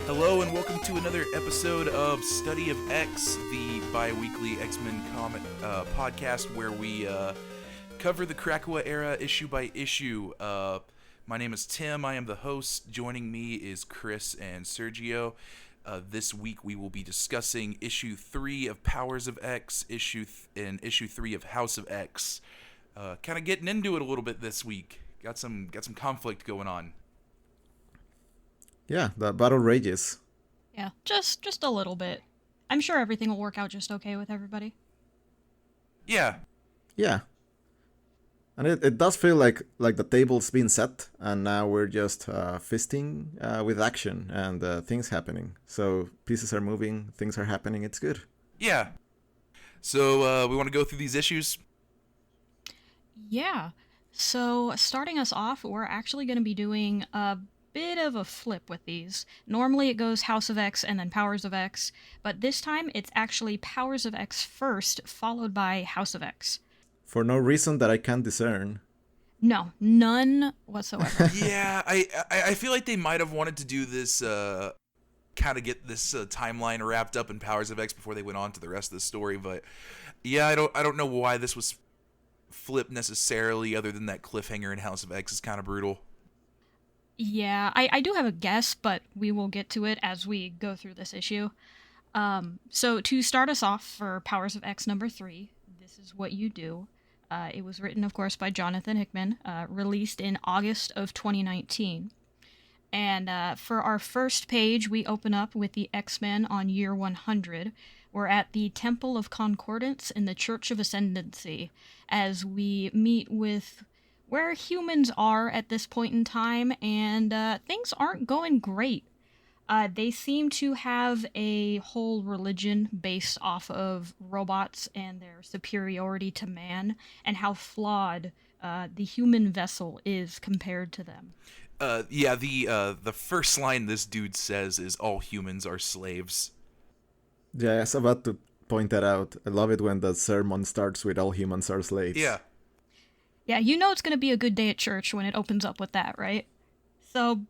Hello and welcome to another episode of Study of X, the bi-weekly X-Men comic podcast where we cover the Krakoa era issue by issue. My name is Tim, I am the host. Joining me is Chris and Sergio. This week we will be discussing issue 3 of Powers of X, issue 3 of House of X. Kind of getting into it a little bit this week. Got some conflict going on. Yeah, the battle rages. Yeah, just a little bit. I'm sure everything will work out just okay with everybody. Yeah. Yeah. And it does feel like the table's been set, and now we're just fisting with action and things happening. So pieces are moving, things are happening, it's good. Yeah. So we want to go through these issues? Yeah. So starting us off, we're actually going to be doing a bit of a flip with these. Normally it goes House of X and then Powers of X, but this time it's actually Powers of X first, followed by House of X. For no reason that I can discern. No, none whatsoever. Yeah, I feel like they might have wanted to do this, kind of get this timeline wrapped up in Powers of X before they went on to the rest of the story, but yeah, I don't know why this was flipped necessarily, other than that cliffhanger in House of X is kind of brutal. Yeah, I do have a guess, but we will get to it as we go through this issue. So to start us off for Powers of X number 3, this is what you do. It was written, of course, by Jonathan Hickman, released in August of 2019. And for our first page, we open up with the X-Men on year 100. We're at the Temple of Concordance in the Church of Ascendancy, as we meet with where humans are at this point in time, and things aren't going great. They seem to have a whole religion based off of robots and their superiority to man, and how flawed the human vessel is compared to them. The first line this dude says is, "All humans are slaves." Yeah, I was about to point that out. I love it when the sermon starts with "all humans are slaves." Yeah. Yeah, you know it's going to be a good day at church when it opens up with that, right? So,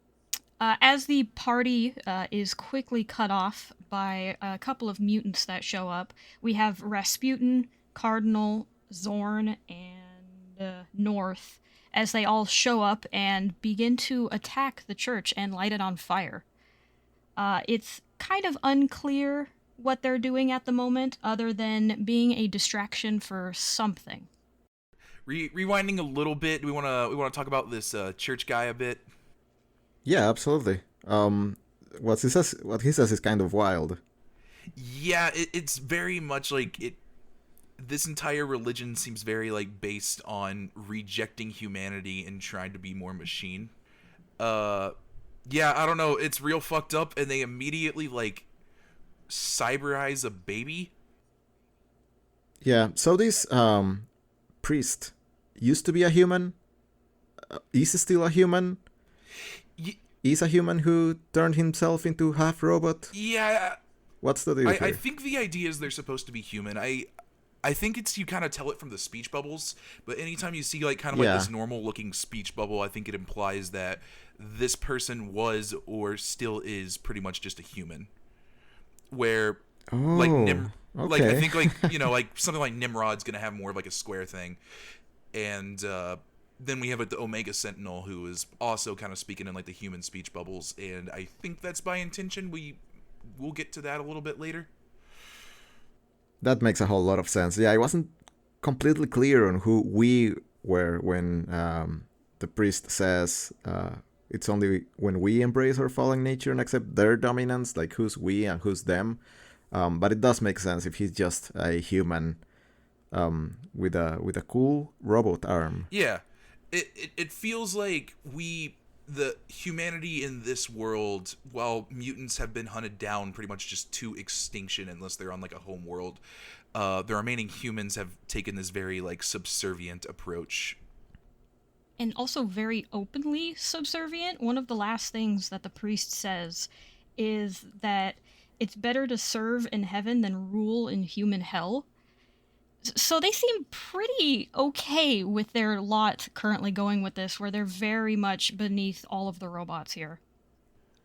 as the party is quickly cut off by a couple of mutants that show up, we have Rasputin, Cardinal, Zorn, and North, as they all show up and begin to attack the church and light it on fire. It's kind of unclear what they're doing at the moment, other than being a distraction for something. Rewinding a little bit, we want to talk about this church guy a bit. Yeah, absolutely. What he says is kind of wild. Yeah, it's very much like it. This entire religion seems very like based on rejecting humanity and trying to be more machine. Yeah, I don't know. It's real fucked up, and they immediately like cyberize a baby. Yeah. So this priest used to be a human. Is still a human. Is a human who turned himself into half robot. Yeah. What's the deal here? I think the idea is they're supposed to be human. I think it's, you kind of tell it from the speech bubbles, but anytime you see like kind of like this normal looking speech bubble, I think it implies that this person was or still is pretty much just a human. Where like like I think like, you know, like something like Nimrod's gonna have more of like a square thing, and then we have like the Omega Sentinel, who is also kind of speaking in like the human speech bubbles, and I think that's by intention. We'll get to that a little bit later. That makes a whole lot of sense. Yeah, I wasn't completely clear on who we were when the priest says it's only when we embrace our fallen nature and accept their dominance, like who's we and who's them. But it does make sense if he's just a human with a cool robot arm. Yeah, it feels like the humanity in this world, while mutants have been hunted down pretty much just to extinction unless they're on like a home world, the remaining humans have taken this very like subservient approach. And also very openly subservient. One of the last things that the priest says is that it's better to serve in heaven than rule in human hell. So they seem pretty okay with their lot currently going with this, where they're very much beneath all of the robots here.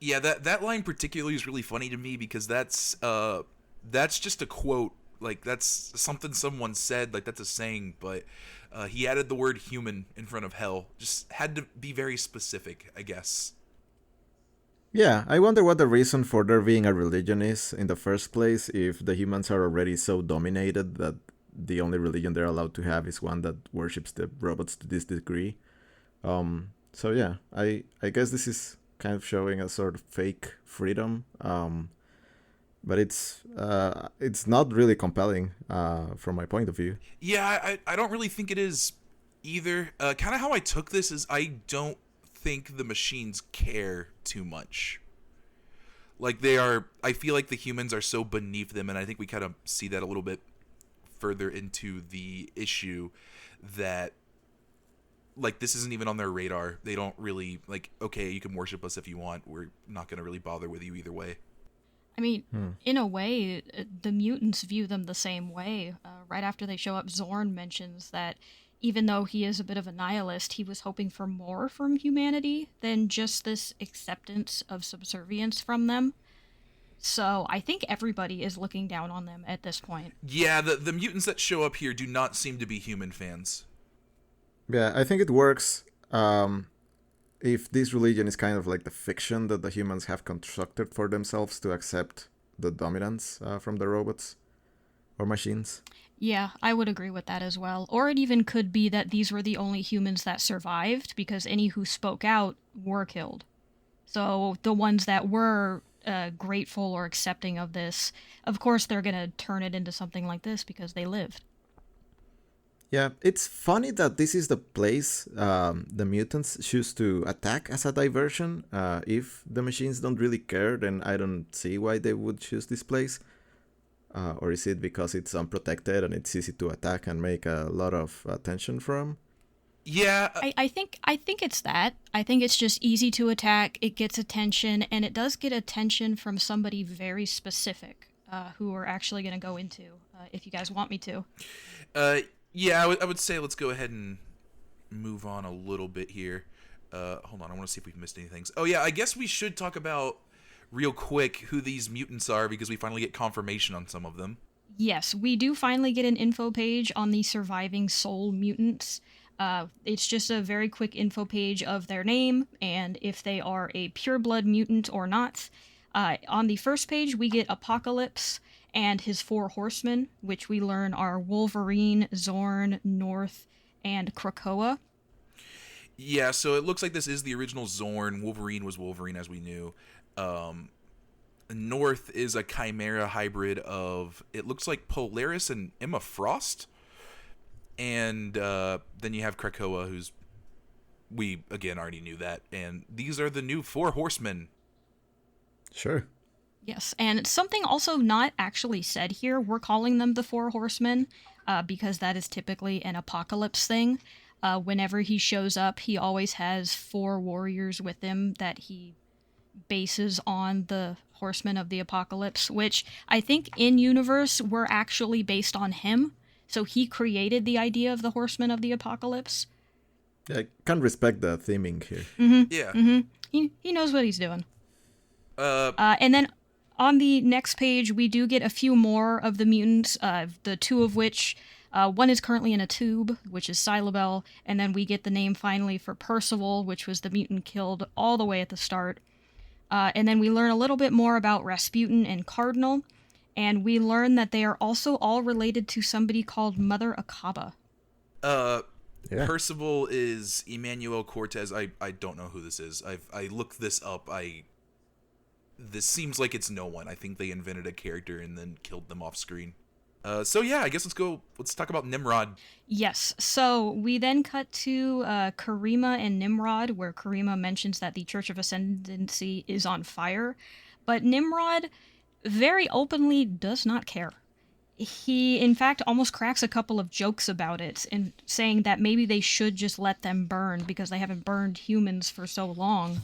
Yeah, that line particularly is really funny to me because that's just a quote. Like that's something someone said. Like that's a saying, but he added the word human in front of hell. Just had to be very specific, I guess. Yeah, I wonder what the reason for there being a religion is in the first place if the humans are already so dominated that the only religion they're allowed to have is one that worships the robots to this degree. So yeah, I guess this is kind of showing a sort of fake freedom. But it's not really compelling from my point of view. Yeah, I don't really think it is either. Kind of how I took this is I don't think the machines care too much. Like I feel like the humans are so beneath them, and I think we kind of see that a little bit further into the issue that like this isn't even on their radar. They don't really like, okay, you can worship us if you want. We're not going to really bother with you either way. I mean, in a way, the mutants view them the same way. Right after they show up, Zorn mentions that even though he is a bit of a nihilist, he was hoping for more from humanity than just this acceptance of subservience from them. So I think everybody is looking down on them at this point. Yeah, the mutants that show up here do not seem to be human fans. Yeah, I think it works if this religion is kind of like the fiction that the humans have constructed for themselves to accept the dominance from the robots or machines. Yeah, I would agree with that as well. Or it even could be that these were the only humans that survived because any who spoke out were killed. So the ones that were grateful or accepting of this, of course they're going to turn it into something like this because they lived. Yeah, it's funny that this is the place the mutants choose to attack as a diversion. If the machines don't really care, then I don't see why they would choose this place. Or is it because it's unprotected and it's easy to attack and make a lot of attention from? Yeah. I think it's that. I think it's just easy to attack, it gets attention, and it does get attention from somebody very specific, who we're actually going to go into, if you guys want me to. Yeah, I would say let's go ahead and move on a little bit here. Hold on, I want to see if we've missed any things. Oh yeah, I guess we should talk about real quick who these mutants are because we finally get confirmation on some of them. Yes, we do finally get an info page on the surviving soul mutants. It's just a very quick info page of their name and if they are a pureblood mutant or not. On the first page, we get Apocalypse and his 4 horsemen, which we learn are Wolverine, Zorn, North, and Krakoa. Yeah, so it looks like this is the original Zorn. Wolverine was Wolverine, as we knew. North is a Chimera hybrid of, it looks like Polaris and Emma Frost. And then you have Krakoa, who's, we, again, already knew that. And these are the new 4 horsemen. Sure. Yes, and something also not actually said here, we're calling them the 4 horsemen, because that is typically an Apocalypse thing. Whenever he shows up, he always has 4 warriors with him that he bases on the horsemen of the Apocalypse, which I think in universe were actually based on him. So he created the idea of the horsemen of the Apocalypse. Yeah, I can respect the theming here. Mm-hmm. Yeah. Mm-hmm. He knows what he's doing. And then on the next page, we do get a few more of the mutants, the 2 of which, one is currently in a tube, which is Silabel, and then we get the name finally for Percival, which was the mutant killed all the way at the start. And then we learn a little bit more about Rasputin and Cardinal, and we learn that they are also all related to somebody called Mother Akaba. Yeah. Percival is Emmanuel Cortez. I don't know who this is. I looked this up. This seems like it's no one. I think they invented a character and then killed them off screen. So yeah, I guess let's talk about Nimrod. Yes, so we then cut to Karima and Nimrod, where Karima mentions that the Church of Ascendancy is on fire, but Nimrod very openly does not care. He, in fact, almost cracks a couple of jokes about it, and saying that maybe they should just let them burn because they haven't burned humans for so long.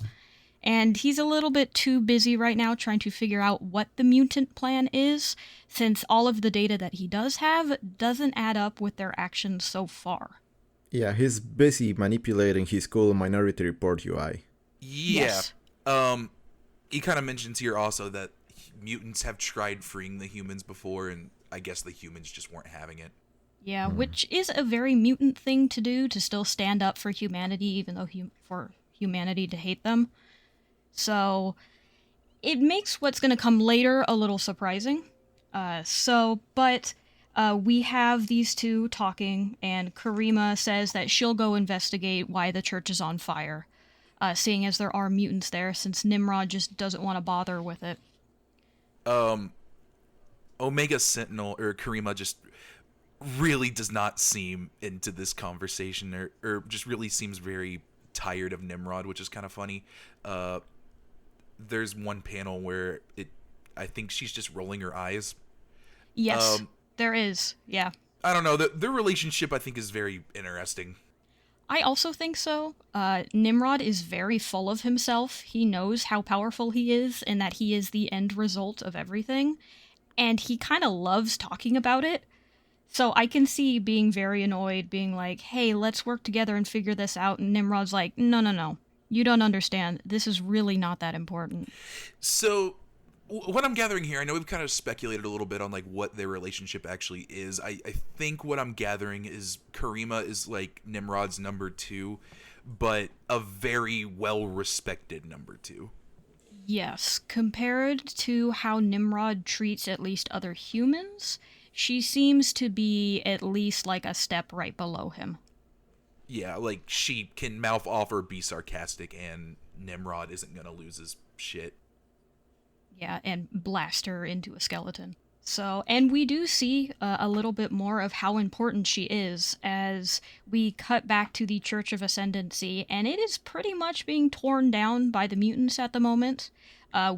And he's a little bit too busy right now trying to figure out what the mutant plan is, since all of the data that he does have doesn't add up with their actions so far. Yeah, he's busy manipulating his cool Minority Report UI. Yeah. Yes. He kind of mentions here also that mutants have tried freeing the humans before, and I guess the humans just weren't having it. Yeah, which is a very mutant thing to do, to still stand up for humanity, even though for humanity to hate them. So it makes what's going to come later a little surprising. But we have these two talking, and Karima says that she'll go investigate why the church is on fire, seeing as there are mutants there, since Nimrod just doesn't want to bother with it. Omega Sentinel, or Karima, just really does not seem into this conversation, or just really seems very tired of Nimrod, which is kind of funny. There's one panel where I think she's just rolling her eyes. Yes, there is. Yeah. I don't know. Their relationship, I think, is very interesting. I also think so. Nimrod is very full of himself. He knows how powerful he is and that he is the end result of everything. And he kind of loves talking about it. So I can see being very annoyed, being like, hey, let's work together and figure this out. And Nimrod's like, no. You don't understand. This is really not that important. So what I'm gathering here, I know we've kind of speculated a little bit on like what their relationship actually is. I think what I'm gathering is Karima is like Nimrod's number 2, but a very well-respected number 2. Yes, compared to how Nimrod treats at least other humans, she seems to be at least like a step right below him. Yeah, like she can mouth off or be sarcastic, and Nimrod isn't gonna lose his shit. Yeah, and blast her into a skeleton. So, and we do see a little bit more of how important she is as we cut back to the Church of Ascendancy, and it is pretty much being torn down by the mutants at the moment.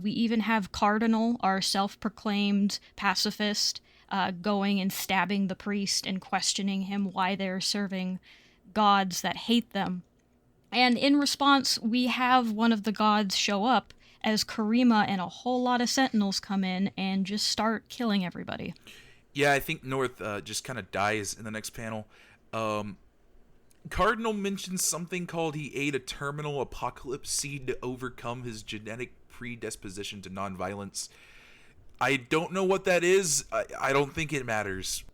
We even have Cardinal, our self-proclaimed pacifist, going and stabbing the priest and questioning him why they're serving gods that hate them. And in response, we have one of the gods show up as Karima and a whole lot of Sentinels come in and just start killing everybody. Yeah, I think North just kind of dies in the next panel. Cardinal mentions something called he ate a terminal apocalypse seed to overcome his genetic predisposition to nonviolence. I don't know what that is. I don't think it matters.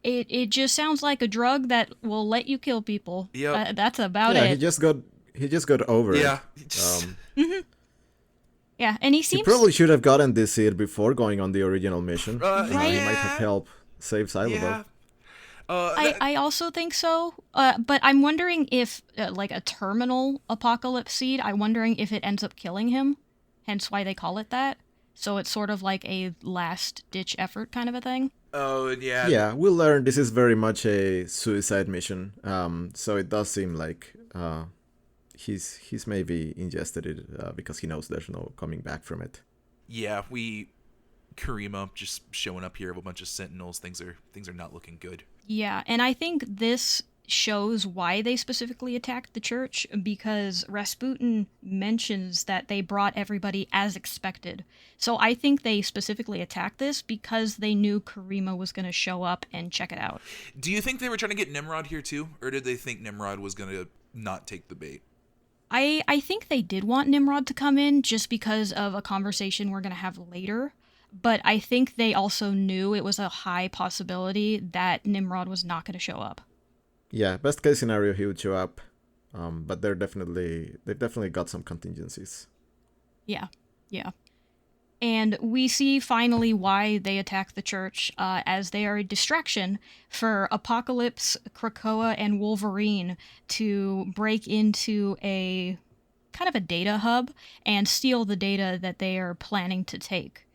It just sounds like a drug that will let you kill people. Yeah, that's about it. He just got over it. Yeah. Yeah, and he seems... He probably should have gotten this seed before going on the original mission. Right? He might have helped save Cyclops. Yeah. I also think so. But I'm wondering if, like a terminal apocalypse seed, I'm wondering if it ends up killing him. Hence why they call it that. So it's sort of like a last-ditch effort kind of a thing. Oh, yeah. Yeah, we'll learn this is very much a suicide mission. So it does seem like he's maybe ingested it because he knows there's no coming back from it. Yeah, Karima just showing up here with a bunch of Sentinels. Things are not looking good. Yeah, and I think this shows why they specifically attacked the church, because Rasputin mentions that they brought everybody as expected. So I think they specifically attacked this because they knew Karima was going to show up and check it out. Do you think they were trying to get Nimrod here too? Or did they think Nimrod was going to not take the bait? I think they did want Nimrod to come in just because of a conversation we're going to have later. But I think they also knew it was a high possibility that Nimrod was not going to show up. Yeah, best case scenario he would show up, but they've definitely got some contingencies. Yeah. And we see finally why they attack the church, as they are a distraction for Apocalypse, Krakoa, and Wolverine to break into a kind of a data hub and steal the data that they are planning to take.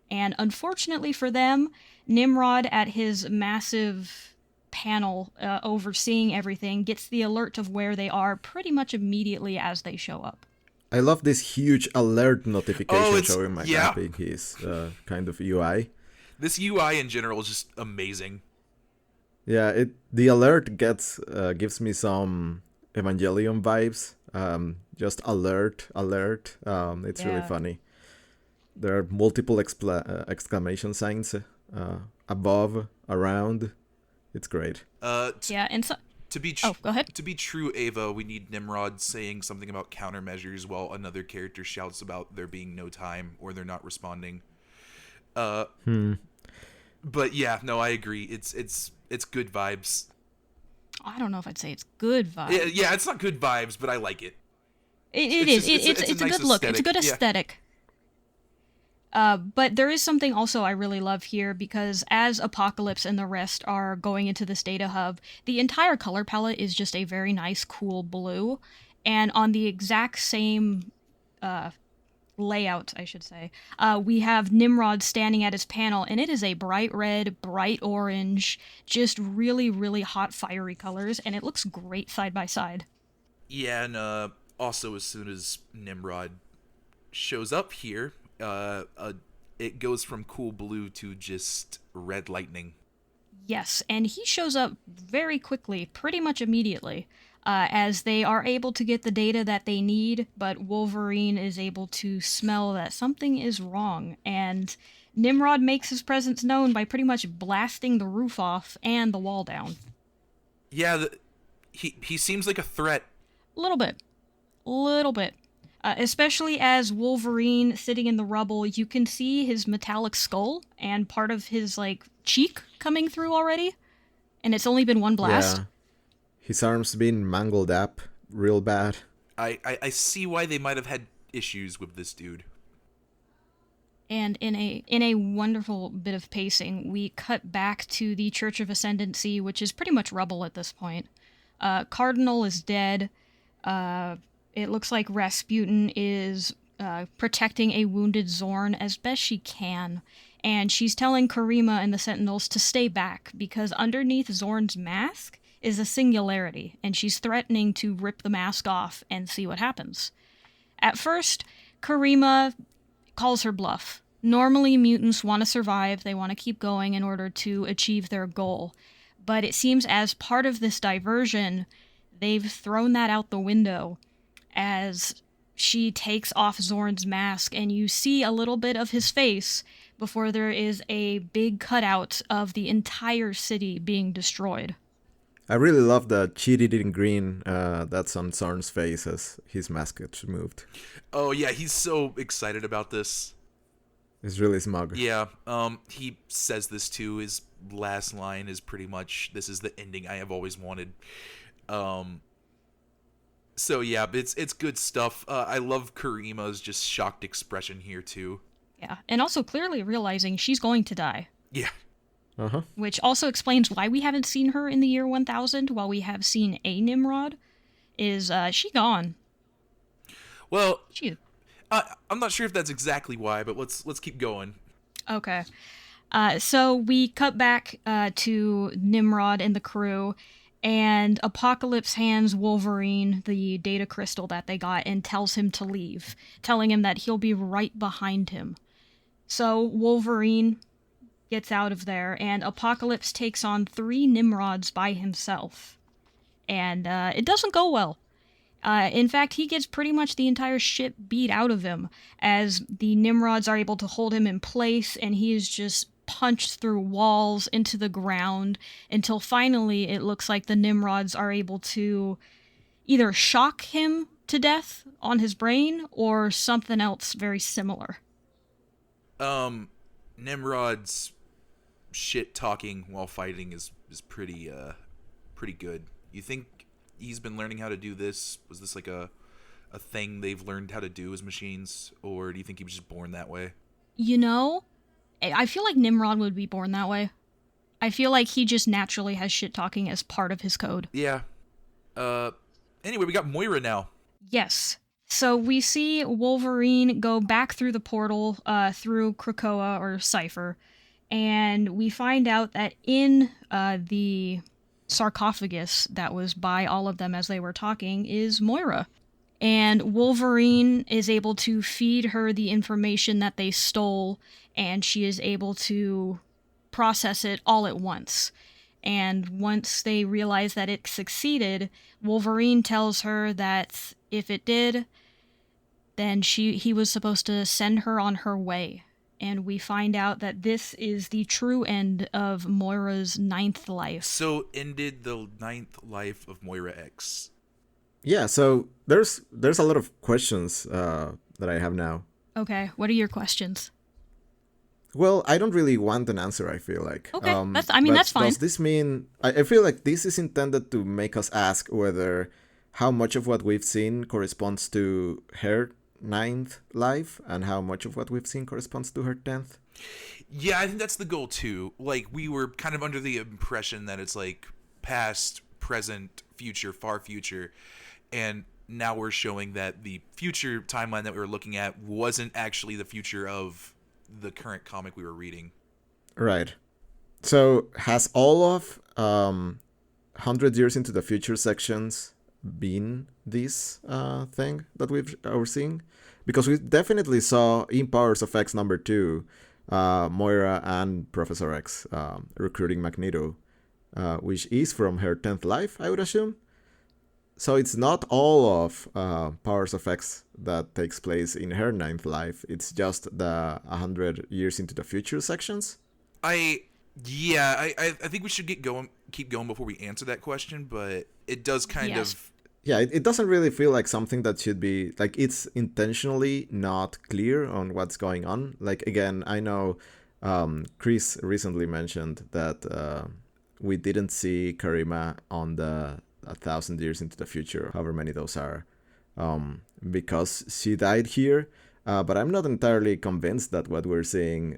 And unfortunately for them, Nimrod at his massive panel overseeing everything gets the alert of where they are pretty much immediately as they show up. I love this huge alert notification showing my mapping his kind of UI. This UI in general is just amazing. Yeah, the alert gives me some Evangelion vibes. Just alert. It's really funny. There are multiple exclamation signs above, around. It's great. Yeah, and Go ahead. To be true, Ava, we need Nimrod saying something about countermeasures while another character shouts about there being no time or they're not responding. But yeah, no, I agree. It's good vibes. I don't know if I'd say it's good vibes. Yeah, it's not good vibes, but I like it. It's a nice good look. aesthetic. It's a good aesthetic. But there is something also I really love here, because as Apocalypse and the rest are going into this data hub, the entire color palette is just a very nice, cool blue. And on the exact same layout, I should say, we have Nimrod standing at his panel, and it is a bright red, bright orange, just really, really hot, fiery colors, and it looks great side by side. Yeah, and also as soon as Nimrod shows up here, it goes from cool blue to just red lightning. Yes, and he shows up very quickly, pretty much immediately, as they are able to get the data that they need, but Wolverine is able to smell that something is wrong, and Nimrod makes his presence known by pretty much blasting the roof off and the wall down. Yeah, he seems like a threat. Little bit. Especially as Wolverine sitting in the rubble, you can see his metallic skull and part of his, cheek coming through already. And it's only been one blast. Yeah. His arm's been mangled up real bad. I see why they might have had issues with this dude. And in a wonderful bit of pacing, we cut back to the Church of Ascendancy, which is pretty much rubble at this point. Cardinal is dead. It looks like Rasputin is protecting a wounded Zorn as best she can, and she's telling Karima and the Sentinels to stay back, because underneath Zorn's mask is a singularity, and she's threatening to rip the mask off and see what happens. At first, Karima calls her bluff. Normally, mutants want to survive, they want to keep going in order to achieve their goal, but it seems as part of this diversion, they've thrown that out the window, as she takes off Zorn's mask, and you see a little bit of his face before there is a big cutout of the entire city being destroyed. I really love the cheated in green that's on Zorn's face as his mask gets removed. Oh yeah, he's so excited about this. He's really smug. Yeah, he says this too. His last line is pretty much, "This is the ending I have always wanted." So yeah, it's good stuff. I love Karima's just shocked expression here too. Yeah, and also clearly realizing she's going to die. Yeah. Uh-huh. Which also explains why we haven't seen her in the year 1000, while we have seen a Nimrod. Is she gone? Well, I'm not sure if that's exactly why, but let's keep going. Okay. So we cut back to Nimrod and the crew, and Apocalypse hands Wolverine the data crystal that they got and tells him to leave, telling him that he'll be right behind him. So Wolverine gets out of there, and Apocalypse takes on 3 Nimrods by himself. And it doesn't go well. In fact, he gets pretty much the entire ship beat out of him, as the Nimrods are able to hold him in place, and he is just punched through walls into the ground, until finally it looks like the Nimrods are able to either shock him to death on his brain, or something else very similar. Nimrod's shit talking while fighting is pretty good. You think he's been learning how to do this? Was this like a thing they've learned how to do as machines, or do you think he was just born that way? You know, I feel like Nimrod would be born that way. I feel like he just naturally has shit talking as part of his code. Yeah. Anyway, we got Moira now. Yes. So we see Wolverine go back through the portal, through Krakoa or Cypher, and we find out that in the sarcophagus that was by all of them as they were talking is Moira. And Wolverine is able to feed her the information that they stole, and she is able to process it all at once. And once they realize that it succeeded, Wolverine tells her that if it did, then he was supposed to send her on her way. And we find out that this is the true end of Moira's 9th life. So ended the 9th life of Moira X. Yeah, so there's a lot of questions that I have now. Okay, what are your questions? Well, I don't really want an answer, I feel like. Okay, but that's fine. Does this mean... I feel like this is intended to make us ask whether how much of what we've seen corresponds to her 9th life and how much of what we've seen corresponds to her 10th. Yeah, I think that's the goal too. Like, we were kind of under the impression that it's like past, present, future, far future, and now we're showing that the future timeline that we were looking at wasn't actually the future of the current comic we were reading. Right. So has all of 100 Years into the Future sections been this thing that we're seeing? Because we definitely saw in Powers of X number 2, Moira and Professor X recruiting Magneto, which is from her 10th life, I would assume. So it's not all of Powers of X that takes place in her 9th life. It's just the 100 Years into the Future sections. I think we should keep going before we answer that question, but it does kind of... Yeah, it doesn't really feel like something that should be... Like, it's intentionally not clear on what's going on. Like, again, I know Chris recently mentioned that we didn't see Karima on the 1,000 Years into the Future, however many those are, because she died here. But I'm not entirely convinced that what we're seeing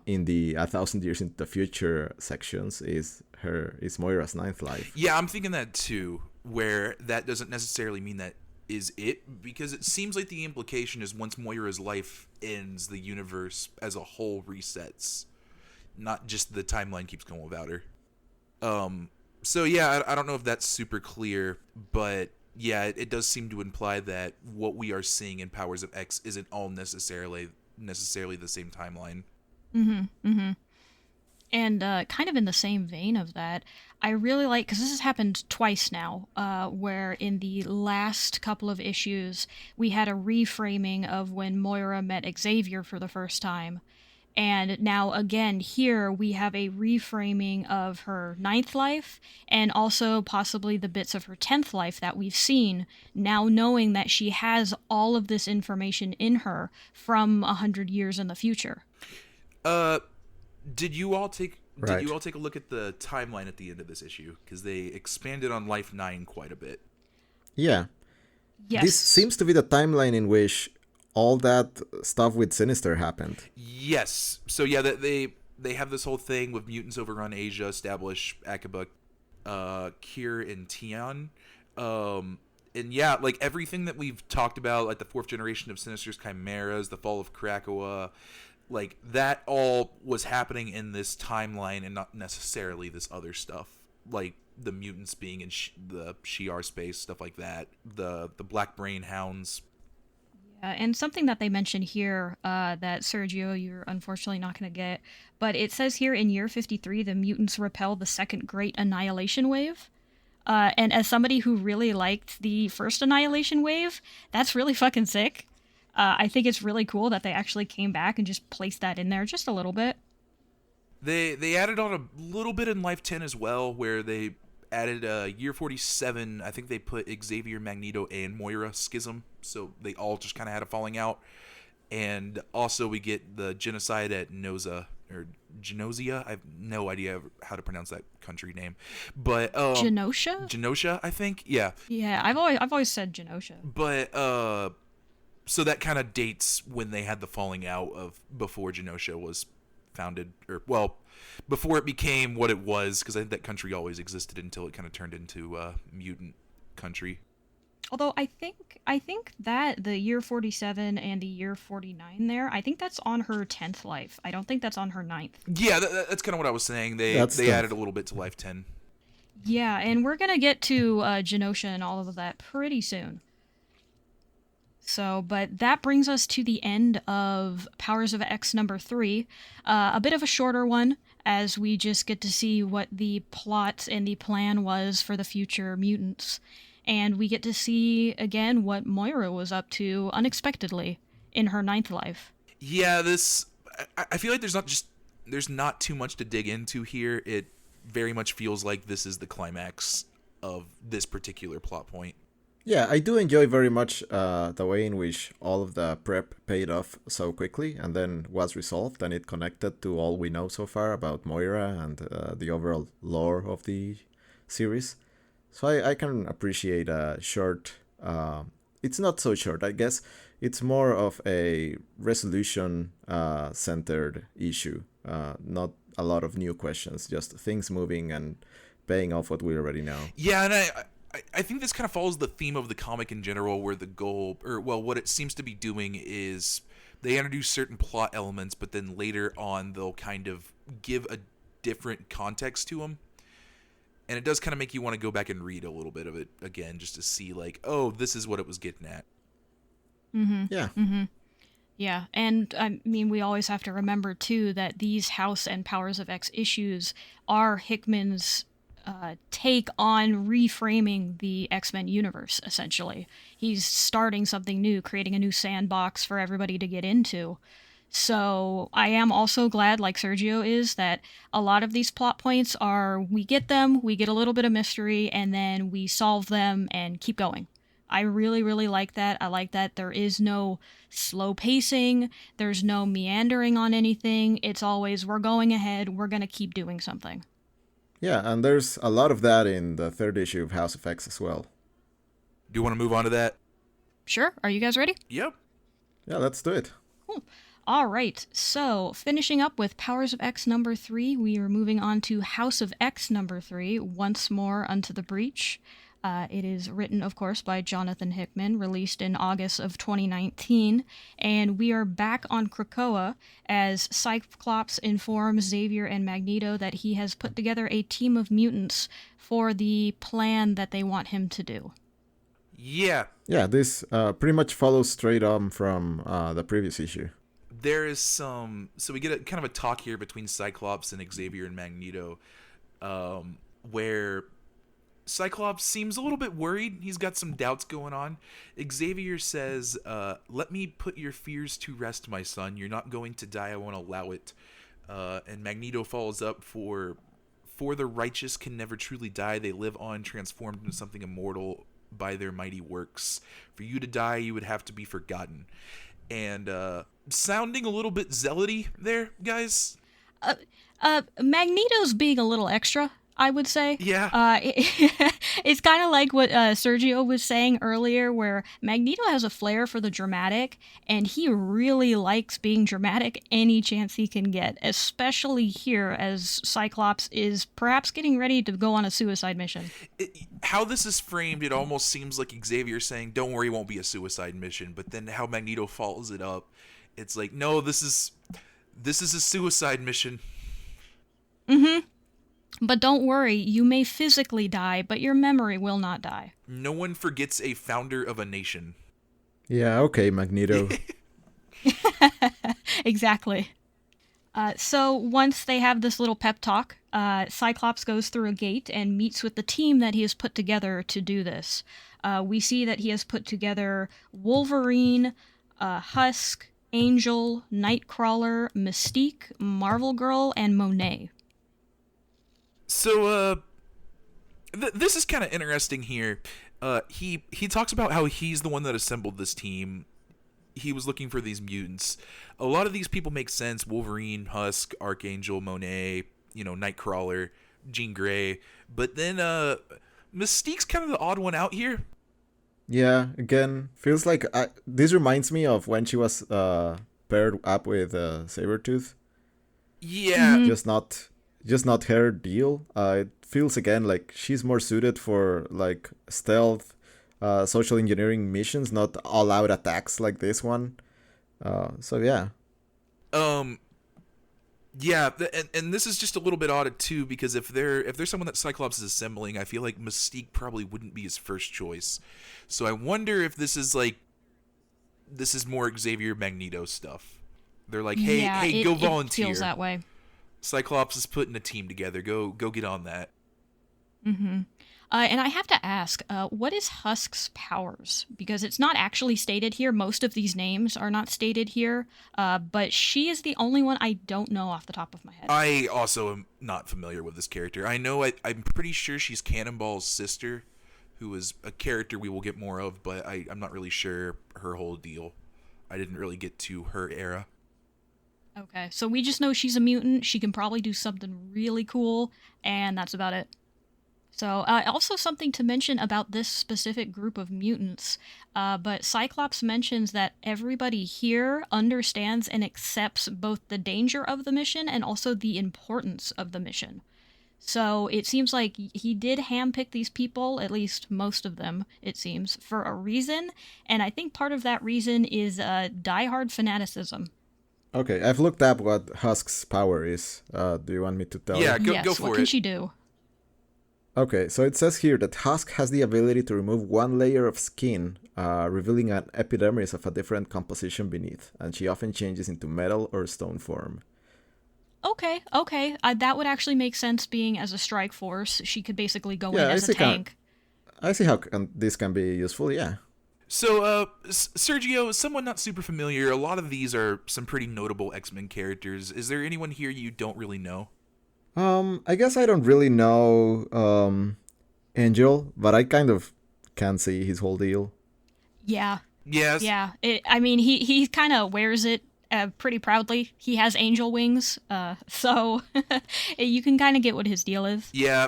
in the 1,000 Years into the Future sections is Moira's 9th life. Yeah, I'm thinking that too, where that doesn't necessarily mean that is it, because it seems like the implication is once Moira's life ends, the universe as a whole resets, not just the timeline keeps going without her. So yeah, I don't know if that's super clear, but yeah, it does seem to imply that what we are seeing in Powers of X isn't all necessarily the same timeline. And kind of in the same vein of that, I really like, because this has happened twice now, where in the last couple of issues, we had a reframing of when Moira met Xavier for the first time. And now, again, here we have a reframing of her 9th life and also possibly the bits of her 10th life that we've seen, now knowing that she has all of this information in her from 100 years in the future. Did you all take a look at the timeline at the end of this issue? Because they expanded on Life 9 quite a bit. Yeah. Yes. This seems to be the timeline in which all that stuff with Sinister happened. Yes. So yeah, they have this whole thing with mutants overrun Asia, establish Akaba, Kir, and Tian. And yeah, like everything that we've talked about, like the 4th generation of Sinister's chimeras, the fall of Krakoa, like that all was happening in this timeline and not necessarily this other stuff, like the mutants being in the Shi'ar space, stuff like that, the Black Brain Hounds. And something that they mention here that, Sergio, you're unfortunately not going to get, but it says here in year 53, the mutants repel the second great annihilation wave. And as somebody who really liked the first annihilation wave, that's really fucking sick. I think it's really cool that they actually came back and just placed that in there just a little bit. They added on a little bit in Life 10 as well, where they added year 47. I think they put Xavier, Magneto, and Moira schism, so they all just kind of had a falling out. And also we get the genocide at Noza, or Genosia. I have no idea how to pronounce that country name, but Genosha, I think. Yeah, I've always said Genosha, but so that kind of dates when they had the falling out of before Genosha was founded, or well, before it became what it was, because I think that country always existed until it kind of turned into mutant country. Although I think that the year 47 and the year 49 there, I think that's on her 10th life. I don't think that's on her 9th. Yeah, that's kind of what I was saying. They added a little bit to Life 10. Yeah, and we're going to get to Genosha and all of that pretty soon. So, but that brings us to the end of Powers of X number 3. A bit of a shorter one, as we just get to see what the plot and the plan was for the future mutants. And we get to see, again, what Moira was up to unexpectedly in her 9th life. Yeah, this... I feel like there's not too much to dig into here. It very much feels like this is the climax of this particular plot point. Yeah, I do enjoy very much the way in which all of the prep paid off so quickly and then was resolved, and it connected to all we know so far about Moira and the overall lore of the series. So I can appreciate a short... it's not so short, I guess. It's more of a resolution-centered issue. Not a lot of new questions, just things moving and paying off what we already know. Yeah, and I think this kind of follows the theme of the comic in general, where the goal, or well, what it seems to be doing is they introduce certain plot elements, but then later on they'll kind of give a different context to them. And it does kind of make you want to go back and read a little bit of it again, just to see like, oh, this is what it was getting at. Mm-hmm. Yeah. Mm-hmm. Yeah, and I mean, we always have to remember too that these House and Powers of X issues are Hickman's take on reframing the X-Men universe, essentially. He's starting something new, creating a new sandbox for everybody to get into. So I am also glad, like Sergio is, that a lot of these plot points are, we get them, we get a little bit of mystery, and then we solve them and keep going. I really, really like that. I like that there is no slow pacing, there's no meandering on anything. It's always, we're going ahead, we're going to keep doing something. Yeah, and there's a lot of that in the third issue of House of X as well. Do you want to move on to that? Sure. Are you guys ready? Yep. Yeah, let's do it. Cool. All right. So, finishing up with Powers of X number 3, we are moving on to House of X number 3, Once More Unto the Breach. It is written, of course, by Jonathan Hickman, released in August of 2019, and we are back on Krakoa as Cyclops informs Xavier and Magneto that he has put together a team of mutants for the plan that they want him to do. Yeah. Yeah, this pretty much follows straight on from the previous issue. There is some... So we get a kind of a talk here between Cyclops and Xavier and Magneto, where Cyclops seems a little bit worried. He's got some doubts going on. Xavier says, let me put your fears to rest, my son. You're not going to die. I won't allow it. And Magneto follows up for the righteous can never truly die. They live on, transformed into something immortal by their mighty works. For you to die, you would have to be forgotten. And sounding a little bit zealoty there, guys. Magneto's being a little extra, I would say. Yeah. It's kind of like what Sergio was saying earlier, where Magneto has a flair for the dramatic, and he really likes being dramatic any chance he can get, especially here as Cyclops is perhaps getting ready to go on a suicide mission. How this is framed, it almost seems like Xavier saying, don't worry, it won't be a suicide mission. But then how Magneto follows it up, it's like, no, this is a suicide mission. Mm-hmm. But don't worry, you may physically die, but your memory will not die. No one forgets a founder of a nation. Yeah, okay, Magneto. Exactly. So once they have this little pep talk, Cyclops goes through a gate and meets with the team that he has put together to do this. We see that he has put together Wolverine, Husk, Angel, Nightcrawler, Mystique, Marvel Girl, and Monet. So, this is kind of interesting here. He talks about how he's the one that assembled this team. He was looking for these mutants. A lot of these people make sense. Wolverine, Husk, Archangel, Monet, Nightcrawler, Jean Grey. But then, Mystique's kind of the odd one out here. Yeah, again, feels like... this reminds me of when she was paired up with Sabertooth. Yeah. Mm-hmm. Just not her deal. It feels again like she's more suited for like stealth, social engineering missions, not all out attacks like this one. So yeah. Yeah, and this is just a little bit odd too, because if there's someone that Cyclops is assembling, I feel like Mystique probably wouldn't be his first choice. So I wonder if this is more Xavier Magneto stuff. They're like, hey, go volunteer. It feels that way. Cyclops is putting a team together. Go get on that. Mm-hmm. And I have to ask, what is Husk's powers? Because it's not actually stated here. Most of these names are not stated here, but she is the only one I don't know off the top of my head. I also am not familiar with this character. I know I'm pretty sure she's Cannonball's sister, who is a character we will get more of, but I'm not really sure her whole deal. I didn't really get to her era. Okay, so we just know she's a mutant. She can probably do something really cool, and that's about it. So, also something to mention about this specific group of mutants, but Cyclops mentions that everybody here understands and accepts both the danger of the mission and also the importance of the mission. So it seems like he did handpick these people, at least most of them, it seems, for a reason, and I think part of that reason is diehard fanaticism. Okay, I've looked up what Husk's power is. Do you want me to tell you? Yeah, Yes, go for what it. can she do? Okay, so it says here that Husk has the ability to remove one layer of skin, revealing an epidermis of a different composition beneath, and she often changes into metal or stone form. Okay. That would actually make sense, being as a strike force. She could basically go in as a tank. I see how this can be useful, yeah. So, Sergio, someone not super familiar, a lot of these are some pretty notable X-Men characters. Is there anyone here you don't really know? I guess I don't really know Angel, but I kind of can see his whole deal. Yeah. Yes. Yeah. He kind of wears it pretty proudly. He has angel wings, so you can kind of get what his deal is. Yeah.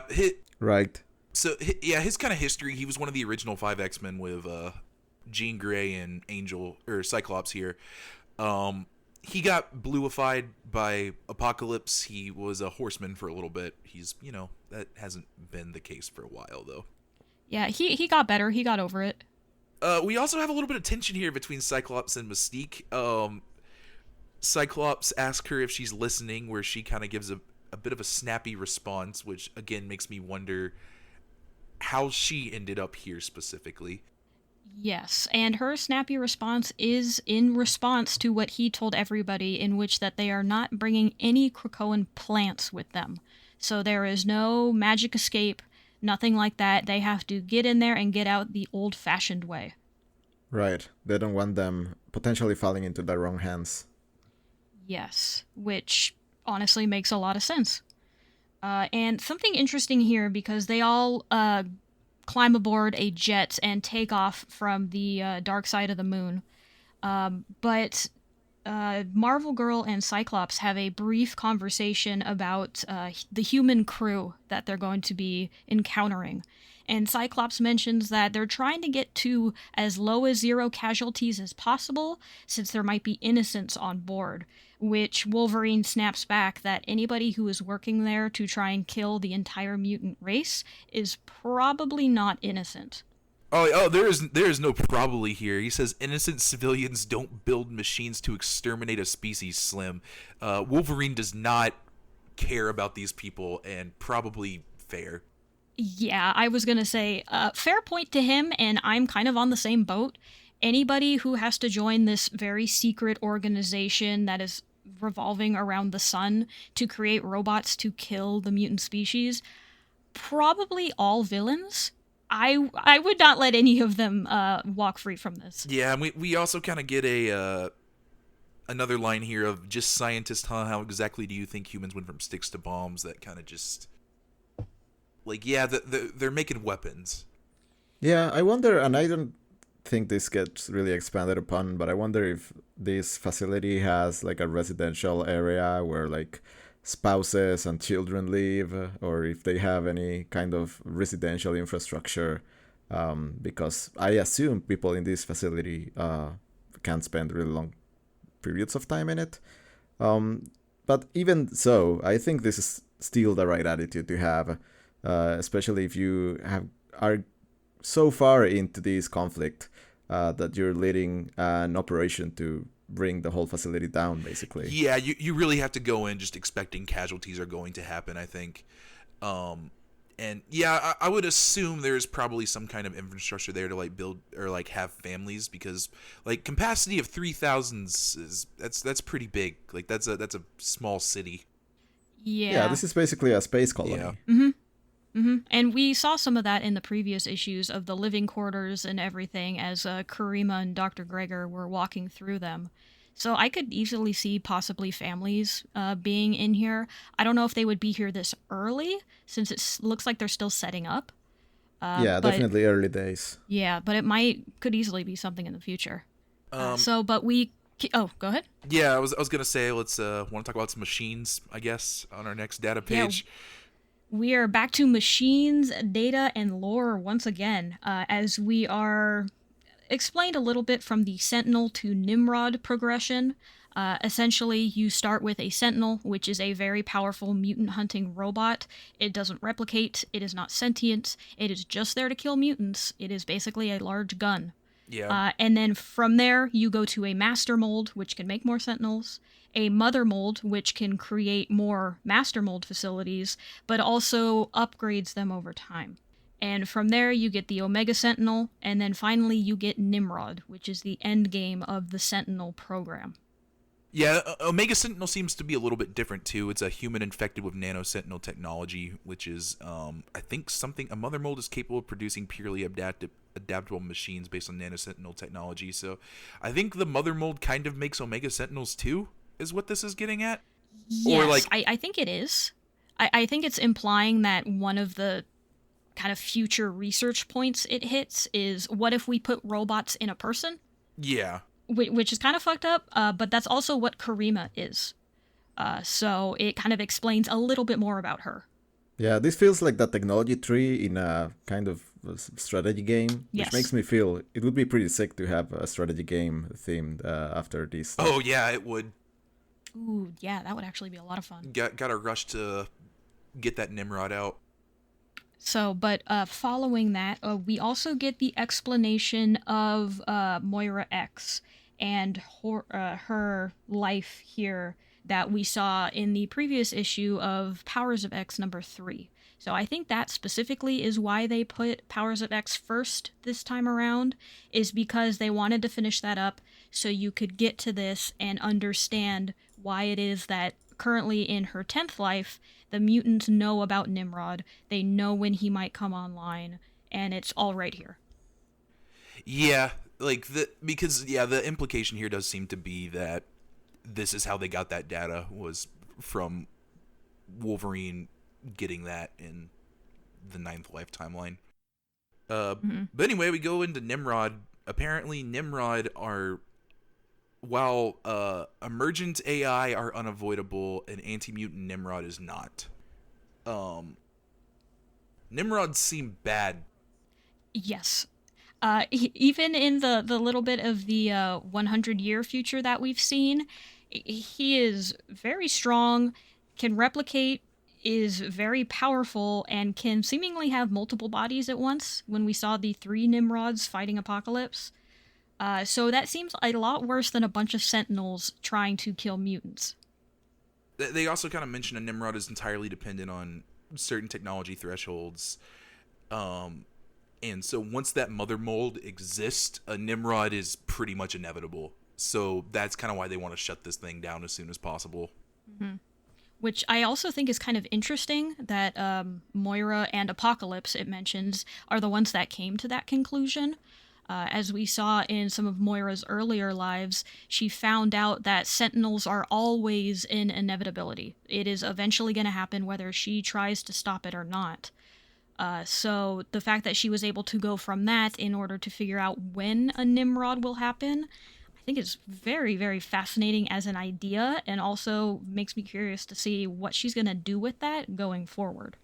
Right. So, his kind of history, he was one of the original 5 X-Men with Jean Grey and Cyclops here. He got bluified by Apocalypse. He was a horseman for a little bit. He's, that hasn't been the case for a while, though. Yeah, he got better. He got over it. We also have a little bit of tension here between Cyclops and Mystique. Cyclops asks her if she's listening, where she kind of gives a bit of a snappy response, which, again, makes me wonder how she ended up here specifically. Yes, and her snappy response is in response to what he told everybody, in which that they are not bringing any Krakoan plants with them. So there is no magic escape, nothing like that. They have to get in there and get out the old-fashioned way. Right. They don't want them potentially falling into the wrong hands. Yes, which honestly makes a lot of sense. And something interesting here, because they all climb aboard a jet and take off from the dark side of the moon. But Marvel Girl and Cyclops have a brief conversation about the human crew that they're going to be encountering. And Cyclops mentions that they're trying to get to as low as 0 casualties as possible, since there might be innocents on board, which Wolverine snaps back that anybody who is working there to try and kill the entire mutant race is probably not innocent. There is no probably here. He says innocent civilians don't build machines to exterminate a species, Slim. Wolverine does not care about these people, and probably fair. Yeah, I was gonna say, fair point to him, and I'm kind of on the same boat. Anybody who has to join this very secret organization that is revolving around the sun to create robots to kill the mutant species, probably all villains. I would not let any of them walk free from this. Yeah, and we also kind of get another line here of just scientists, huh? How exactly do you think humans went from sticks to bombs? That kind of just they're making weapons. Yeah, I wonder, and I don't think this gets really expanded upon, but I wonder if this facility has like a residential area where like spouses and children live, or if they have any kind of residential infrastructure, because I assume people in this facility can spend really long periods of time in it. But even so, I think this is still the right attitude to have, especially if you are so far into this conflict that you're leading an operation to bring the whole facility down, basically. Yeah, you really have to go in just expecting casualties are going to happen, I think. And yeah, I would assume there's probably some kind of infrastructure there to like build or like have families, because like capacity of 3,000 is that's pretty big. Like that's a small city. Yeah. Yeah, this is basically a space colony. Yeah. Mm-hmm. And we saw some of that in the previous issues of the living quarters and everything as Karima and Dr. Gregor were walking through them. So I could easily see possibly families being in here. I don't know if they would be here this early, since it looks like they're still setting up. Yeah, definitely early days. Yeah, but could easily be something in the future. Oh, go ahead. Yeah, I was gonna say let's want to talk about some machines, I guess, on our next data page. Yeah. We are back to machines, data, and lore once again, as we are explained a little bit from the Sentinel to Nimrod progression. Essentially, you start with a Sentinel, which is a very powerful mutant hunting robot. It doesn't replicate, it is not sentient, it is just there to kill mutants. It is basically a large gun. Yeah. And then from there, you go to a Master Mold, which can make more Sentinels, a Mother Mold, which can create more Master Mold facilities, but also upgrades them over time. And from there, you get the Omega Sentinel, and then finally you get Nimrod, which is the end game of the Sentinel program. Yeah, Omega Sentinel seems to be a little bit different too. It's a human infected with nano sentinel technology, which is, I think, a Mother Mold is capable of producing purely adaptable machines based on nano sentinel technology. So I think the Mother Mold kind of makes Omega Sentinels too, is what this is getting at? Yes, I think it is. I think it's implying that one of the kind of future research points it hits is, what if we put robots in a person? Yeah. Which is kind of fucked up, but that's also what Karima is. So it kind of explains a little bit more about her. Yeah, this feels like the technology tree in a kind of strategy game, which makes me feel it would be pretty sick to have a strategy game themed after this. Oh, yeah, it would. Ooh, yeah, that would actually be a lot of fun. Got to rush to get that Nimrod out. So, but following that, we also get the explanation of Moira X and her life here that we saw in the previous issue of Powers of X number 3. So I think that specifically is why they put Powers of X first this time around, is because they wanted to finish that up so you could get to this and understand why it is that currently in her 10th life, the mutants know about Nimrod, they know when he might come online, and it's all right here. Yeah, because the implication here does seem to be that this is how they got that data, was from Wolverine getting that in the 9th life timeline. But anyway, we go into Nimrod. Apparently Nimrod are, while emergent AI are unavoidable, an anti-mutant Nimrod is not. Nimrods seem bad. Yes. Even in the little bit of the 100-year future that we've seen, he is very strong, can replicate, is very powerful, and can seemingly have multiple bodies at once when we saw the 3 Nimrods fighting Apocalypse. So that seems a lot worse than a bunch of Sentinels trying to kill mutants. They also kind of mention a Nimrod is entirely dependent on certain technology thresholds. And so once that Mother Mold exists, a Nimrod is pretty much inevitable. So that's kind of why they want to shut this thing down as soon as possible. Mm-hmm. Which I also think is kind of interesting that Moira and Apocalypse, it mentions, are the ones that came to that conclusion. As we saw in some of Moira's earlier lives, she found out that Sentinels are always in inevitability. It is eventually going to happen whether she tries to stop it or not. So the fact that she was able to go from that in order to figure out when a Nimrod will happen, I think is very, very fascinating as an idea, and also makes me curious to see what she's going to do with that going forward.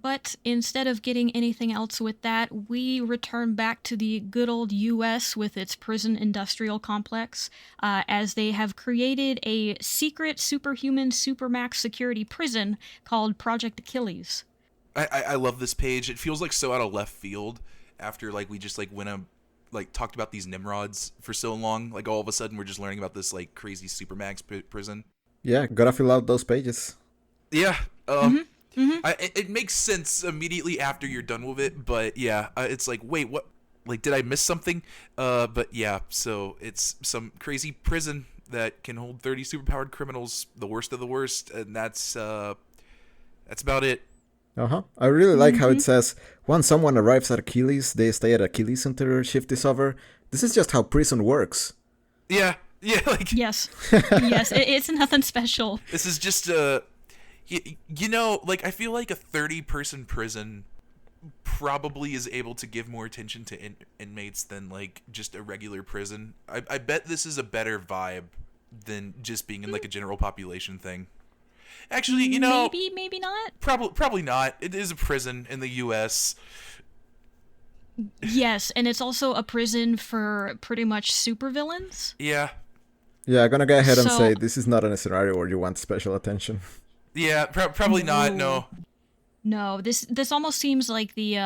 But instead of getting anything else with that, we return back to the good old US with its prison industrial complex, as they have created a secret superhuman supermax security prison called Project Achilles. I love this page. It feels like so out of left field after we just talked about these Nimrods for so long. Like all of a sudden we're just learning about this crazy supermax prison. Yeah, gotta fill out those pages. Yeah. It makes sense immediately after you're done with it, but yeah, it's wait, what? Did I miss something? But yeah, so it's some crazy prison that can hold 30 superpowered criminals, the worst of the worst, and that's about it. I really like how it says, once someone arrives at Achilles, they stay at Achilles until their shift is over. This is just how prison works. Yeah, like... Yes. Yes, it's nothing special. This is just, like, I feel like a 30-person prison probably is able to give more attention to inmates than, like, just a regular prison. I bet this is a better vibe than just being in, like, a general population thing. Actually, maybe not. Probably not. It is a prison in the U.S. Yes, and it's also a prison for pretty much supervillains. Yeah. Yeah, I'm gonna go ahead and say this is not in a scenario where you want special attention. Yeah, probably not. No. No, this almost seems like the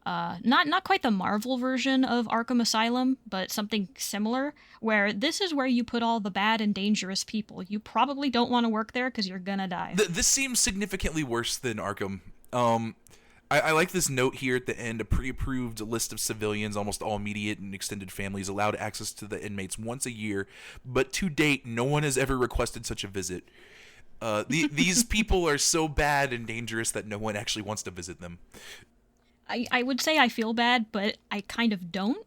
not quite the Marvel version of Arkham Asylum, but something similar, where this is where you put all the bad and dangerous people. You probably don't want to work there because you're gonna die. This seems significantly worse than Arkham. I like this note here at the end. A pre-approved list of civilians, almost all immediate and extended families, allowed access to the inmates once a year, but to date, no one has ever requested such a visit. These people are so bad and dangerous that no one actually wants to visit them. I would say I feel bad, but I kind of don't,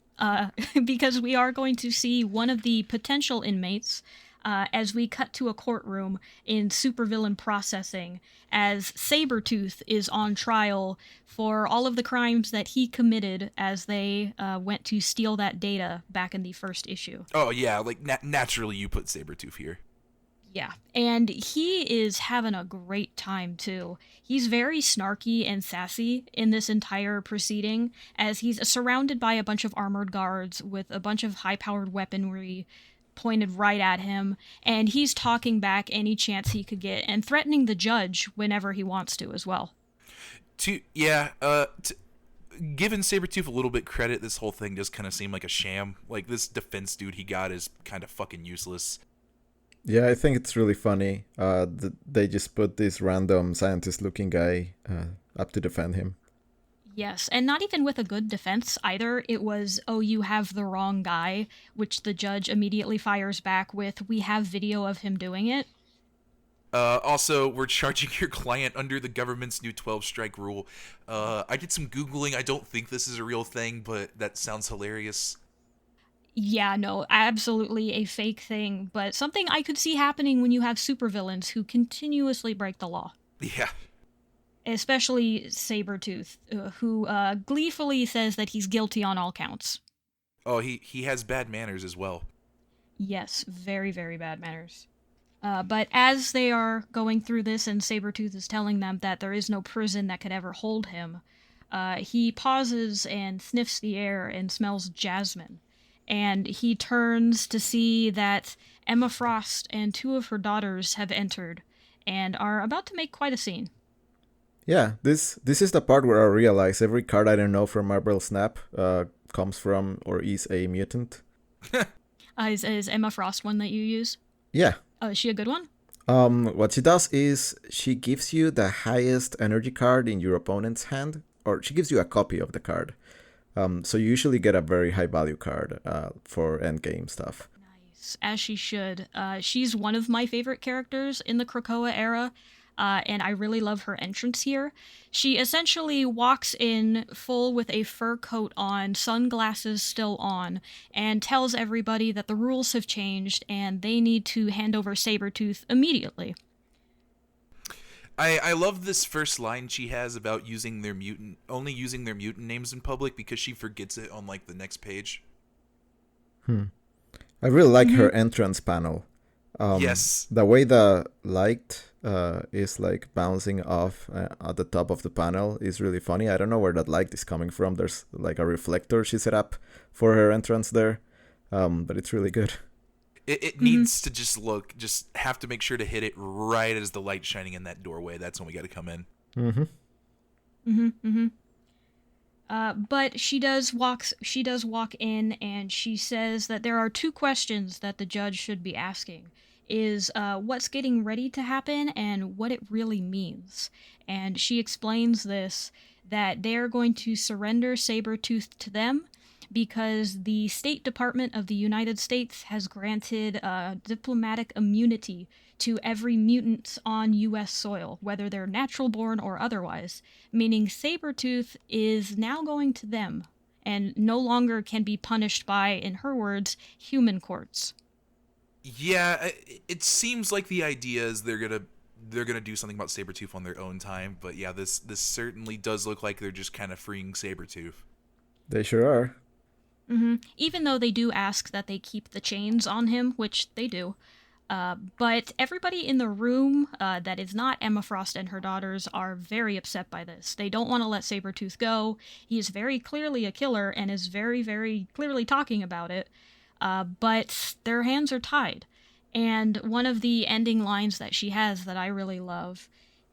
because we are going to see one of the potential inmates as we cut to a courtroom in supervillain processing, as Sabertooth is on trial for all of the crimes that he committed as they went to steal that data back in the first issue. Oh, yeah, like, naturally you put Sabertooth here. Yeah, and he is having a great time, too. He's very snarky and sassy in this entire proceeding, as he's surrounded by a bunch of armored guards with a bunch of high-powered weaponry pointed right at him, and he's talking back any chance he could get and threatening the judge whenever he wants to as well. Giving Sabertooth a little bit credit, this whole thing does kind of seem like a sham. Like, this defense dude he got is kind of fucking useless. Yeah, I think it's really funny. They just put this random scientist-looking guy up to defend him. Yes, and not even with a good defense either. It was, oh, you have the wrong guy, which the judge immediately fires back with, we have video of him doing it. Also, we're charging your client under the government's new 12-strike rule. I did some Googling. I don't think this is a real thing, but that sounds hilarious. Yeah, no, absolutely a fake thing, but something I could see happening when you have supervillains who continuously break the law. Yeah. Especially Sabertooth, who gleefully says that he's guilty on all counts. Oh, he has bad manners as well. Yes, very, very bad manners. But as they are going through this and Sabertooth is telling them that there is no prison that could ever hold him, he pauses and sniffs the air and smells jasmine. And he turns to see that Emma Frost and two of her daughters have entered and are about to make quite a scene. Yeah, this is the part where I realize every card I don't know from Marvel Snap comes from or is a mutant. Is Emma Frost one that you use? Yeah. Oh, is she a good one? What she does is she gives you the highest energy card in your opponent's hand, or she gives you a copy of the card. So you usually get a very high value card for endgame stuff. Nice, as she should. She's one of my favorite characters in the Krakoa era, and I really love her entrance here. She essentially walks in full with a fur coat on, sunglasses still on, and tells everybody that the rules have changed and they need to hand over Sabertooth immediately. I love this first line she has about only using their mutant names in public because she forgets it on like the next page. I really like her entrance panel. Yes. The way the light is like bouncing off at the top of the panel is really funny. I don't know where that light is coming from. There's like a reflector she set up for her entrance there, but it's really good. It needs to just have to make sure to hit it right as the light's shining in that doorway. That's when we got to come in. But she does walk in, and she says that there are two questions that the judge should be asking. Is what's getting ready to happen and what it really means. And she explains that they're going to surrender Sabertooth to them, because the State Department of the United States has granted diplomatic immunity to every mutant on U.S. soil, whether they're natural born or otherwise, meaning Sabertooth is now going to them and no longer can be punished by, in her words, human courts. Yeah, it seems like the idea is they're gonna do something about Sabertooth on their own time, but yeah, this certainly does look like they're just kind of freeing Sabertooth. They sure are. Mm-hmm. Even though they do ask that they keep the chains on him, which they do. But everybody in the room that is not Emma Frost and her daughters are very upset by this. They don't want to let Sabertooth go. He is very clearly a killer and is very, very clearly talking about it. But their hands are tied. And one of the ending lines that she has that I really love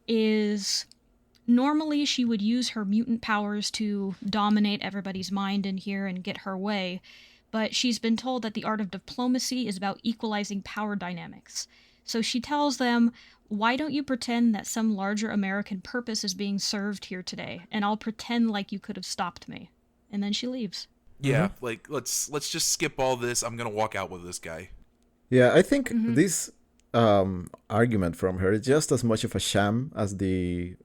is, normally she would use her mutant powers to dominate everybody's mind in here and get her way, but she's been told that the art of diplomacy is about equalizing power dynamics. So she tells them, why don't you pretend that some larger American purpose is being served here today, and I'll pretend like you could have stopped me. And then she leaves. Yeah, like, let's just skip all this. I'm gonna walk out with this guy. Yeah, I think this argument from her is just as much of a sham as the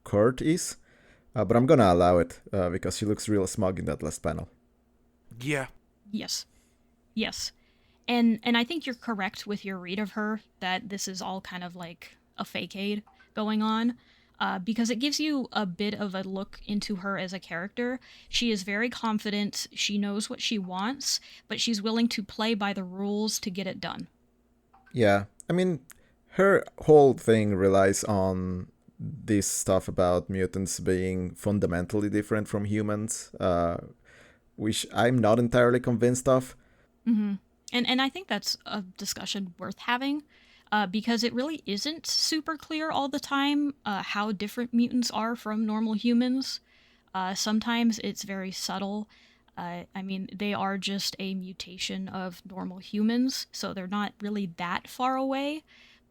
court is, but I'm gonna allow it because she looks real smug in that last panel. Yeah. Yes. And I think you're correct with your read of her, that this is all kind of like a fakeade going on, because it gives you a bit of a look into her as a character. She is very confident, she knows what she wants, but she's willing to play by the rules to get it done. Yeah, I mean, her whole thing relies on this stuff about mutants being fundamentally different from humans, which I'm not entirely convinced of. Mm-hmm. And I think that's a discussion worth having, because it really isn't super clear all the time how different mutants are from normal humans. Sometimes it's very subtle. I mean, they are just a mutation of normal humans, so they're not really that far away.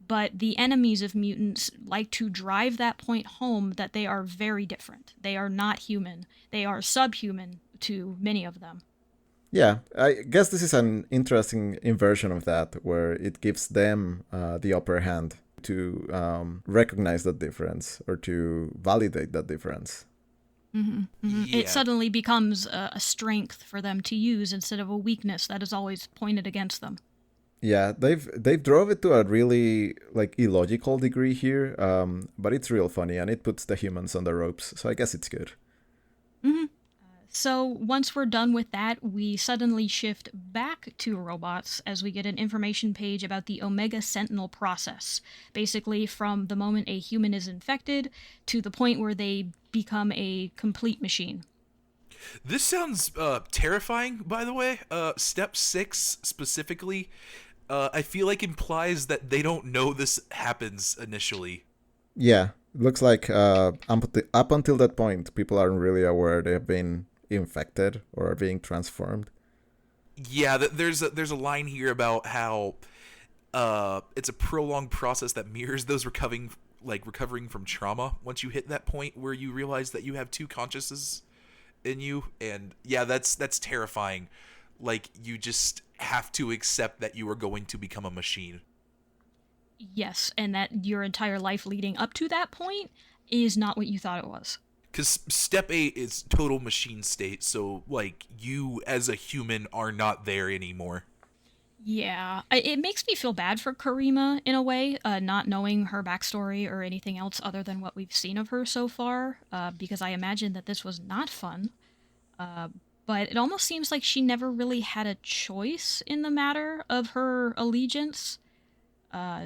But the enemies of mutants like to drive that point home that they are very different. They are not human. They are subhuman to many of them. Yeah, I guess this is an interesting inversion of that, where it gives them the upper hand to recognize that difference or to validate that difference. Mm-hmm, mm-hmm. Yeah. It suddenly becomes a strength for them to use instead of a weakness that is always pointed against them. Yeah, they've drove it to a really like illogical degree here, but it's real funny and it puts the humans on the ropes, so I guess it's good. Mm-hmm. So once we're done with that, we suddenly shift back to robots as we get an information page about the Omega Sentinel process. Basically, from the moment a human is infected to the point where they become a complete machine. This sounds terrifying, by the way. Step 6 specifically, I feel like implies that they don't know this happens initially. Yeah, looks like up until that point, people aren't really aware they have been infected or are being transformed. Yeah, there's a line here about how it's a prolonged process that mirrors those recovering from trauma. Once you hit that point where you realize that you have two consciousnesses in you, and yeah, that's terrifying. Like, you just have to accept that you are going to become a machine. Yes, and that your entire life leading up to that point is not what you thought it was. Because step 8 is total machine state, so, like, you as a human are not there anymore. Yeah, it makes me feel bad for Karima in a way, not knowing her backstory or anything else other than what we've seen of her so far, because I imagine that this was not fun. But it almost seems like she never really had a choice in the matter of her allegiance,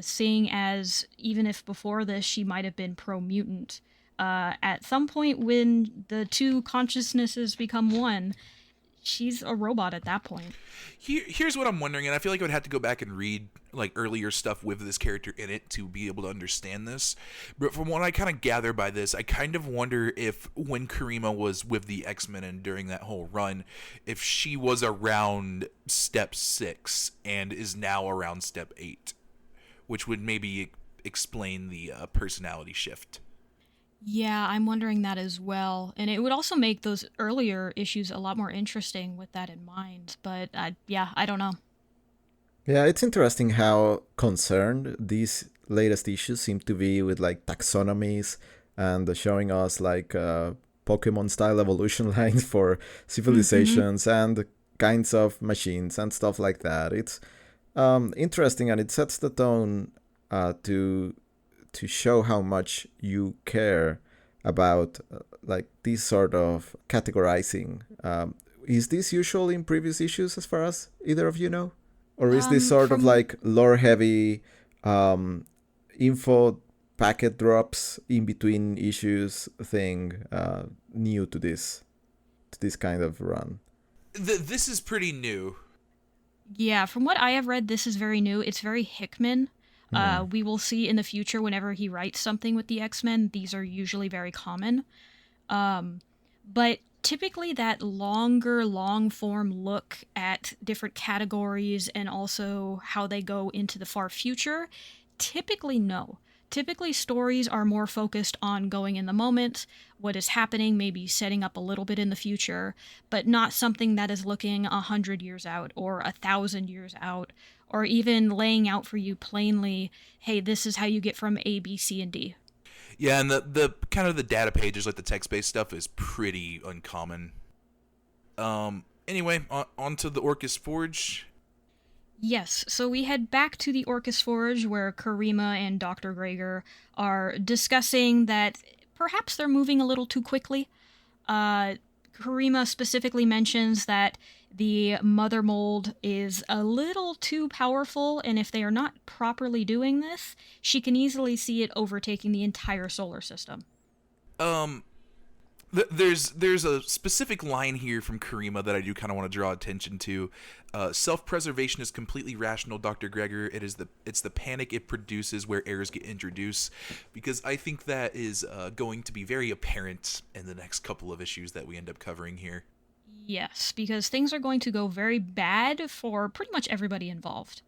seeing as even if before this she might have been pro-mutant, at some point when the two consciousnesses become one, she's a robot at that point. Here's what I'm wondering, and I feel like I would have to go back and read like earlier stuff with this character in it to be able to understand this. But from what I kind of gather by this, I kind of wonder if when Karima was with the X-Men and during that whole run, if she was around step 6 and is now around step 8, which would maybe explain the personality shift. Yeah, I'm wondering that as well. And it would also make those earlier issues a lot more interesting with that in mind. But yeah, I don't know. Yeah, it's interesting how concerned these latest issues seem to be with like taxonomies and showing us like Pokemon style evolution lines for Hmm. civilizations and kinds of machines and stuff like that. It's interesting, and it sets the tone to show how much you care about like this sort of categorizing. Is this usual in previous issues, as far as either of you know? Or is this sort of From like lore heavy um, info packet drops in between issues thing new to this kind of run? This is pretty new. Yeah, from what I have read, this is very new. It's very Hickman. Hmm. We will see in the future whenever he writes something with the X-Men, these are usually very common. Um, but typically, that longer, long form look at different categories and also how they go into the far future, typically, no. Typically, stories are more focused on going in the moment, what is happening, maybe setting up a little bit in the future, but not something that is looking 100 years out or 1,000 years out, or even laying out for you plainly, hey, this is how you get from A, B, C, and D. Yeah, and the kind of the data pages, like the text based stuff, is pretty uncommon. Anyway, on to the Orcus Forge. Yes, so we head back to the Orcus Forge where Karima and Dr. Gregor are discussing that perhaps they're moving a little too quickly. Uh, Karima specifically mentions that the mother mold is a little too powerful, and if they are not properly doing this, she can easily see it overtaking the entire solar system. Um, there's a specific line here from Karima that I do kind of want to draw attention to. Self-preservation is completely rational, Dr. Gregor. It's the panic it produces where errors get introduced, because I think that is going to be very apparent in the next couple of issues that we end up covering here. Yes, because things are going to go very bad for pretty much everybody involved.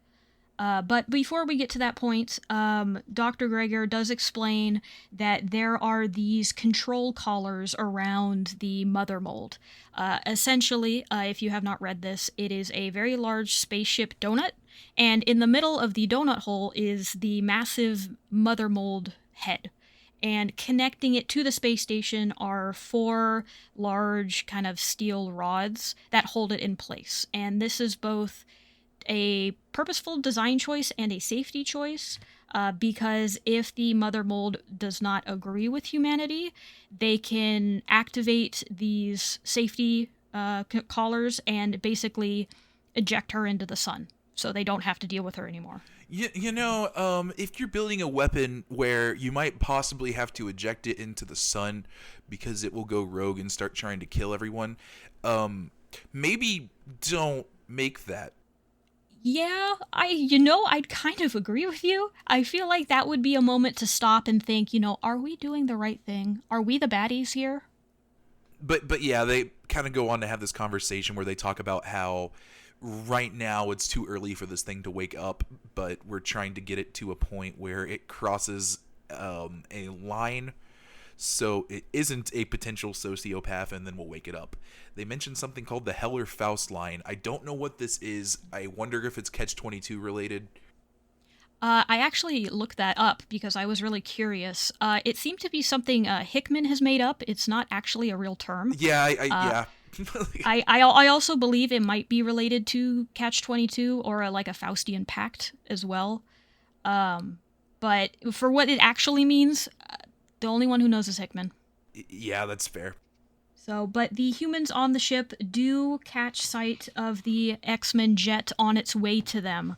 But before we get to that point, Dr. Gregor does explain that there are these control collars around the mother mold. Essentially, if you have not read this, it is a very large spaceship donut, and in the middle of the donut hole is the massive mother mold head. And connecting it to the space station are four large kind of steel rods that hold it in place. And this is both a purposeful design choice and a safety choice, because if the mother mold does not agree with humanity, they can activate these safety collars and basically eject her into the sun so they don't have to deal with her anymore. If you're building a weapon where you might possibly have to eject it into the sun because it will go rogue and start trying to kill everyone, um, maybe don't make that. Yeah, I'd kind of agree with you. I feel like that would be a moment to stop and think, are we doing the right thing? Are we the baddies here? But yeah, they kind of go on to have this conversation where they talk about how right now it's too early for this thing to wake up, but we're trying to get it to a point where it crosses a line so it isn't a potential sociopath, and then we'll wake it up. They mentioned something called the Heller Faust line. I don't know what this is. I wonder if it's Catch 22 related. I actually looked that up because I was really curious. It seemed to be something Hickman has made up. It's not actually a real term. Yeah, Uh, yeah. I also believe it might be related to Catch 22 or like a Faustian pact as well. Um, but for what it actually means, the only one who knows is Hickman. Yeah, that's fair. So, but the humans on the ship do catch sight of the X-Men jet on its way to them,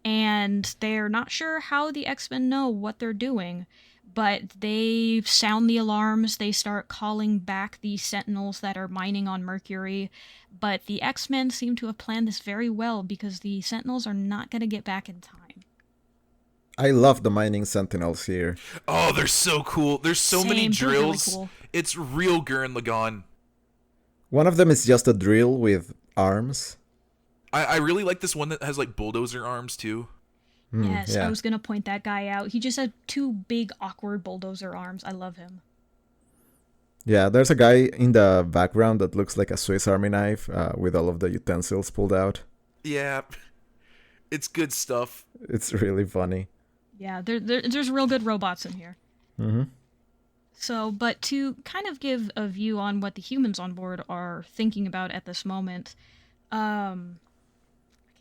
and they're not sure how the X-Men know what they're doing, but they sound the alarms. They start calling back the Sentinels that are mining on Mercury, but the X-Men seem to have planned this very well because the Sentinels are not going to get back in time. I love the mining sentinels here. Oh, they're so cool. There's so many Same, they're really drills. cool. It's real Gurren Lagann. One of them is just a drill with arms. I really like this one that has like bulldozer arms too. Yes, I Yeah. was going to point that guy out. He just had two big, awkward bulldozer arms. I love him. Yeah, there's a guy in the background that looks like a Swiss Army knife with all of the utensils pulled out. Yeah, it's good stuff. It's really funny. Yeah, there's real good robots in here. Mm-hmm. So, but to kind of give a view on what the humans on board are thinking about at this moment, I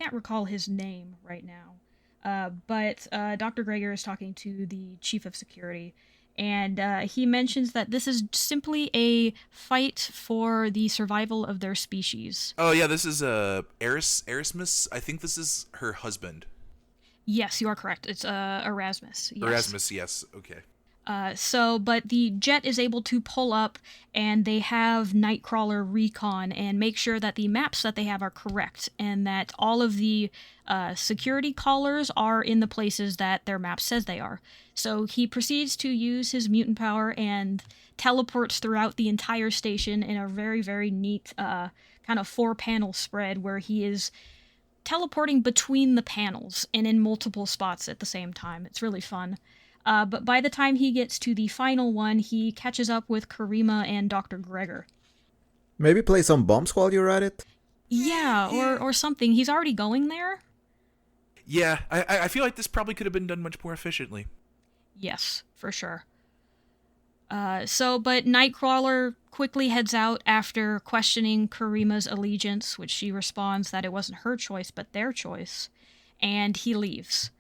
can't recall his name right now, but Dr. Gregor is talking to the chief of security, and he mentions that this is simply a fight for the survival of their species. Oh yeah, this is Erasmus. I think this is her husband. Yes, you are correct. It's Erasmus. Yes. Erasmus, yes. Okay. But the jet is able to pull up, and they have Nightcrawler recon and make sure that the maps that they have are correct, and that all of the security collars are in the places that their map says they are. So he proceeds to use his mutant power and teleports throughout the entire station in a very, very neat kind of 4-panel spread where he is teleporting between the panels and in multiple spots at the same time. It's really fun. But by the time he gets to the final one, he catches up with Karima and Dr. Gregor. Maybe play some bombs while you're at it? Yeah, or something. He's already going there? Yeah, I feel like this probably could have been done much more efficiently. Yes, for sure. But Nightcrawler quickly heads out after questioning Karima's allegiance, which she responds that it wasn't her choice, but their choice, and he leaves.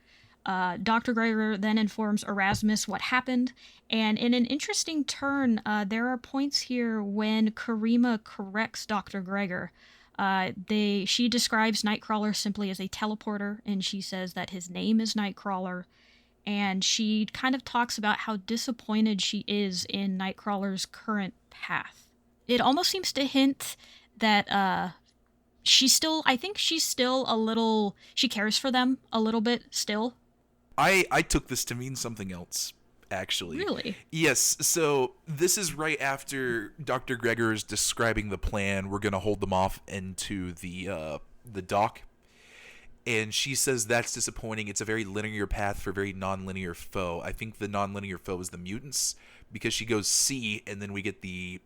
Dr. Gregor then informs Erasmus what happened, and in an interesting turn, there are points here when Karima corrects Dr. Gregor. She describes Nightcrawler simply as a teleporter, and she says that his name is Nightcrawler, and she kind of talks about how disappointed she is in Nightcrawler's current path. It almost seems to hint that I think she's still a little, she cares for them a little bit still. I took this to mean something else, actually. Really? Yes, so this is right after Dr. Gregor is describing the plan. We're going to hold them off into the dock. And she says that's disappointing. It's a very linear path for a very non-linear foe. I think the non-linear foe is the mutants, because she goes C, and then we get the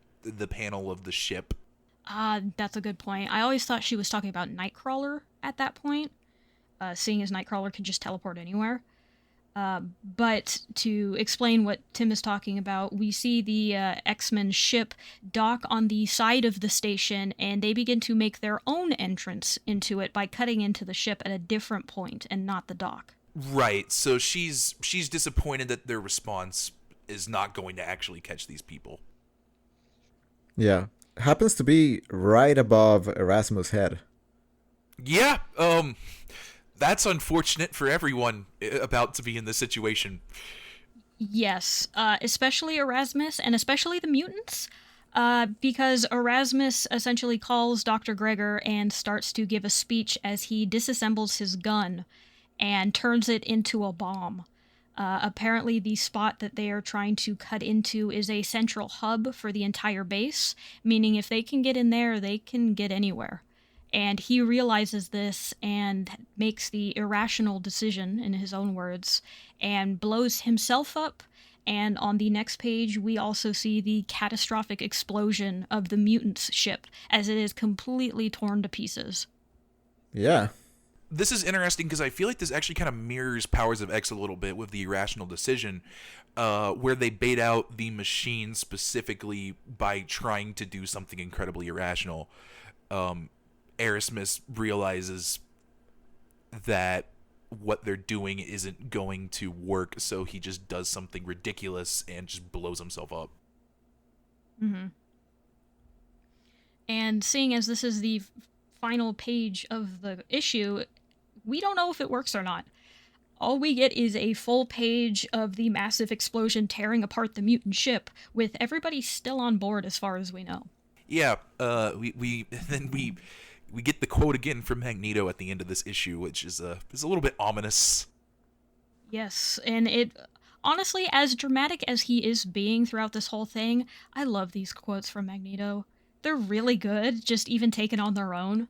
panel of the ship. That's a good point. I always thought she was talking about Nightcrawler at that point, seeing as Nightcrawler can just teleport anywhere. But to explain what Tim is talking about, we see the X-Men ship dock on the side of the station, and they begin to make their own entrance into it by cutting into the ship at a different point and not the dock. Right, so she's disappointed that their response is not going to actually catch these people. Yeah. Happens to be right above Erasmus' head. Yeah, that's unfortunate for everyone about to be in this situation. Yes, especially Erasmus, and especially the mutants, because Erasmus essentially calls Dr. Gregor and starts to give a speech as he disassembles his gun and turns it into a bomb. Apparently the spot that they are trying to cut into is a central hub for the entire base, meaning if they can get in there, they can get anywhere. And he realizes this and makes the irrational decision, in his own words, and blows himself up. And on the next page, we also see the catastrophic explosion of the mutants' ship as it is completely torn to pieces. Yeah. This is interesting because I feel like this actually kind of mirrors Powers of X a little bit with the irrational decision, where they bait out the machine specifically by trying to do something incredibly irrational. Erasmus realizes that what they're doing isn't going to work, so he just does something ridiculous and just blows himself up. Mm-hmm. And seeing as this is the final page of the issue, we don't know if it works or not. All we get is a full page of the massive explosion tearing apart the mutant ship, with everybody still on board as far as we know. Yeah, we get the quote again from Magneto at the end of this issue, which is a little bit ominous. Yes, and it honestly, as dramatic as he is being throughout this whole thing, I love these quotes from Magneto. They're really good, just even taken on their own.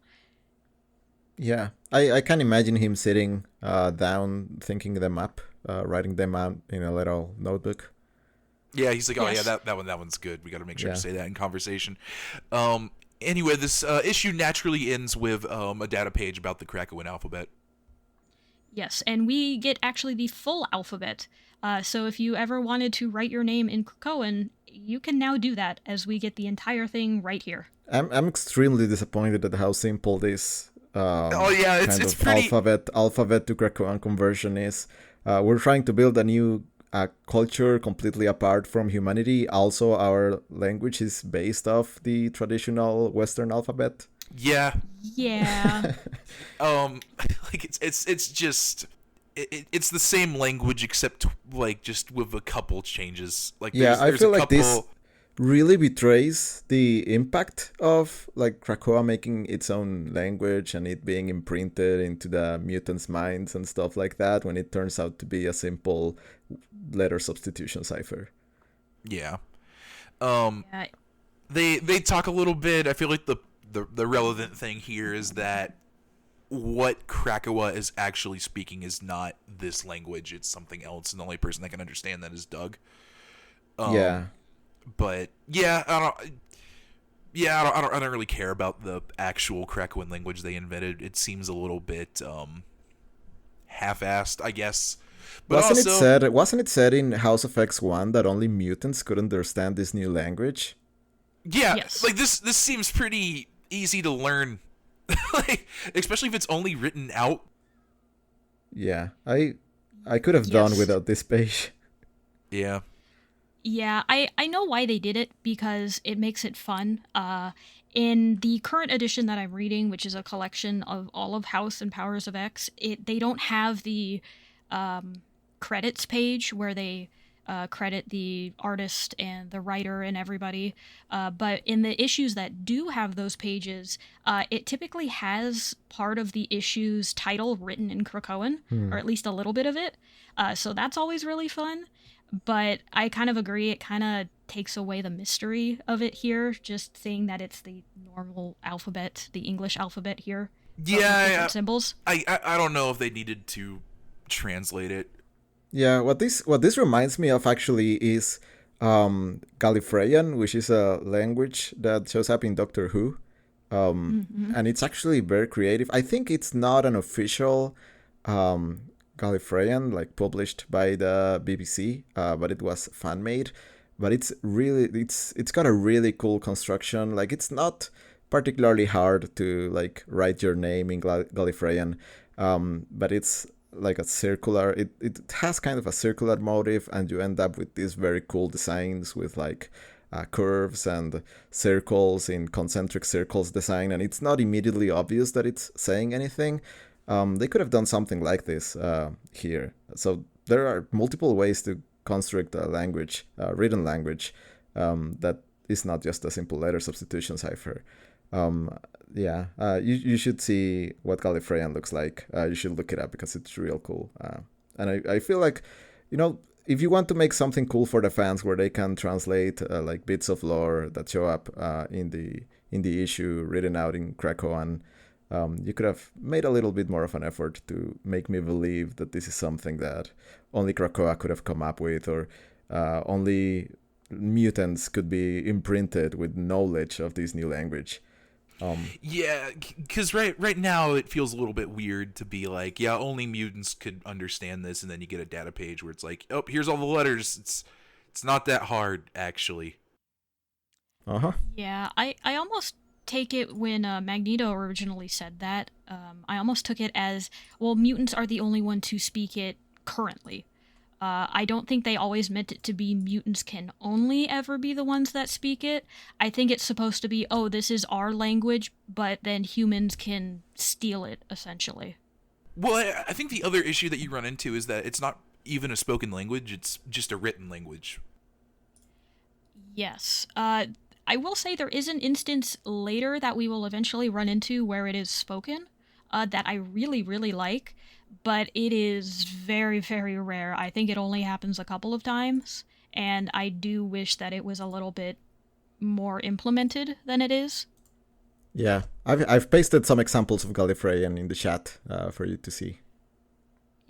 Yeah, I can imagine him sitting down, thinking them up, writing them out in a little notebook. Yeah, he's like, oh Yes. yeah, that one's good. We got to make sure Yeah. to say that in conversation. Anyway, this issue naturally ends with a data page about the Krakoan alphabet. Yes, and we get actually the full alphabet. So if you ever wanted to write your name in Krakoan, you can now do that, as we get the entire thing right here. I'm extremely disappointed at how simple this Oh yeah, kind it's of pretty. alphabet to Krakoan conversion is. We're trying to build a new culture completely apart from humanity. Also, our language is based off the traditional Western alphabet. Yeah, Yeah. like it's just it's the same language except like just with a couple changes. Like Yeah, I there's feel a like this couple. really betrays the impact of like Krakoa making its own language and it being imprinted into the mutants' minds and stuff like that when it turns out to be a simple letter substitution cipher. Yeah. Yeah. They talk a little bit. I feel like the relevant thing here is that what Krakoa is actually speaking is not this language. It's something else, and the only person that can understand that is Doug. Yeah. But yeah, I don't. Yeah, I don't really care about the actual Krakoan language they invented. It seems a little bit half-assed, I guess. But Wasn't it said in House of X1 that only mutants could understand this new language? yeah, Yes. like this seems pretty easy to learn, like, especially if it's only written out. Yeah. I could have done Yes. without this page. Yeah. Yeah, I know why they did it, because it makes it fun. In the current edition that I'm reading, which is a collection of all of House and Powers of X, they don't have the credits page where they credit the artist and the writer and everybody. But in the issues that do have those pages, it typically has part of the issue's title written in Krakoan, or at least a little bit of it. So that's always really fun. But I kind of agree, it kind of takes away the mystery of it here, just saying that it's the normal alphabet, the English alphabet here. but with Yeah, different symbols. I don't know if they needed to translate it. Yeah, what this reminds me of actually is Gallifreyan, which is a language that shows up in Doctor Who. And it's actually very creative. I think it's not an official Gallifreyan, like published by the BBC, but it was fan made. But it's got a really cool construction. Like it's not particularly hard to like write your name in Gallifreyan, but it's like a circular. It has kind of a circular motif, and you end up with these very cool designs with like curves and circles in concentric circles design, and it's not immediately obvious that it's saying anything. They could have done something like this here. So there are multiple ways to construct a language, written language, that is not just a simple letter substitution cipher. You should see what Gallifreyan looks like. You should look it up because it's real cool. And I feel like, if you want to make something cool for the fans where they can translate like bits of lore that show up in the issue written out in Krakoan, you could have made a little bit more of an effort to make me believe that this is something that only Krakoa could have come up with, or only mutants could be imprinted with knowledge of this new language. Yeah, because right now it feels a little bit weird to be like, yeah, only mutants could understand this, and then you get a data page where it's like, oh, here's all the letters. It's not that hard, actually. Yeah, I almost take it when Magneto originally said that. I almost took it as, well, mutants are the only one to speak it currently. I don't think they always meant it to be mutants can only ever be the ones that speak it. I think it's supposed to be, oh, this is our language, but then humans can steal it, essentially. Well, I think the other issue that you run into is that it's not even a spoken language, it's just a written language. Yes. I will say there is an instance later that we will eventually run into where it is spoken, that I really, really like, but it is very, very rare. I think it only happens a couple of times, and I do wish that it was a little bit more implemented than it is. Yeah, I've pasted some examples of Gallifreyan in the chat for you to see.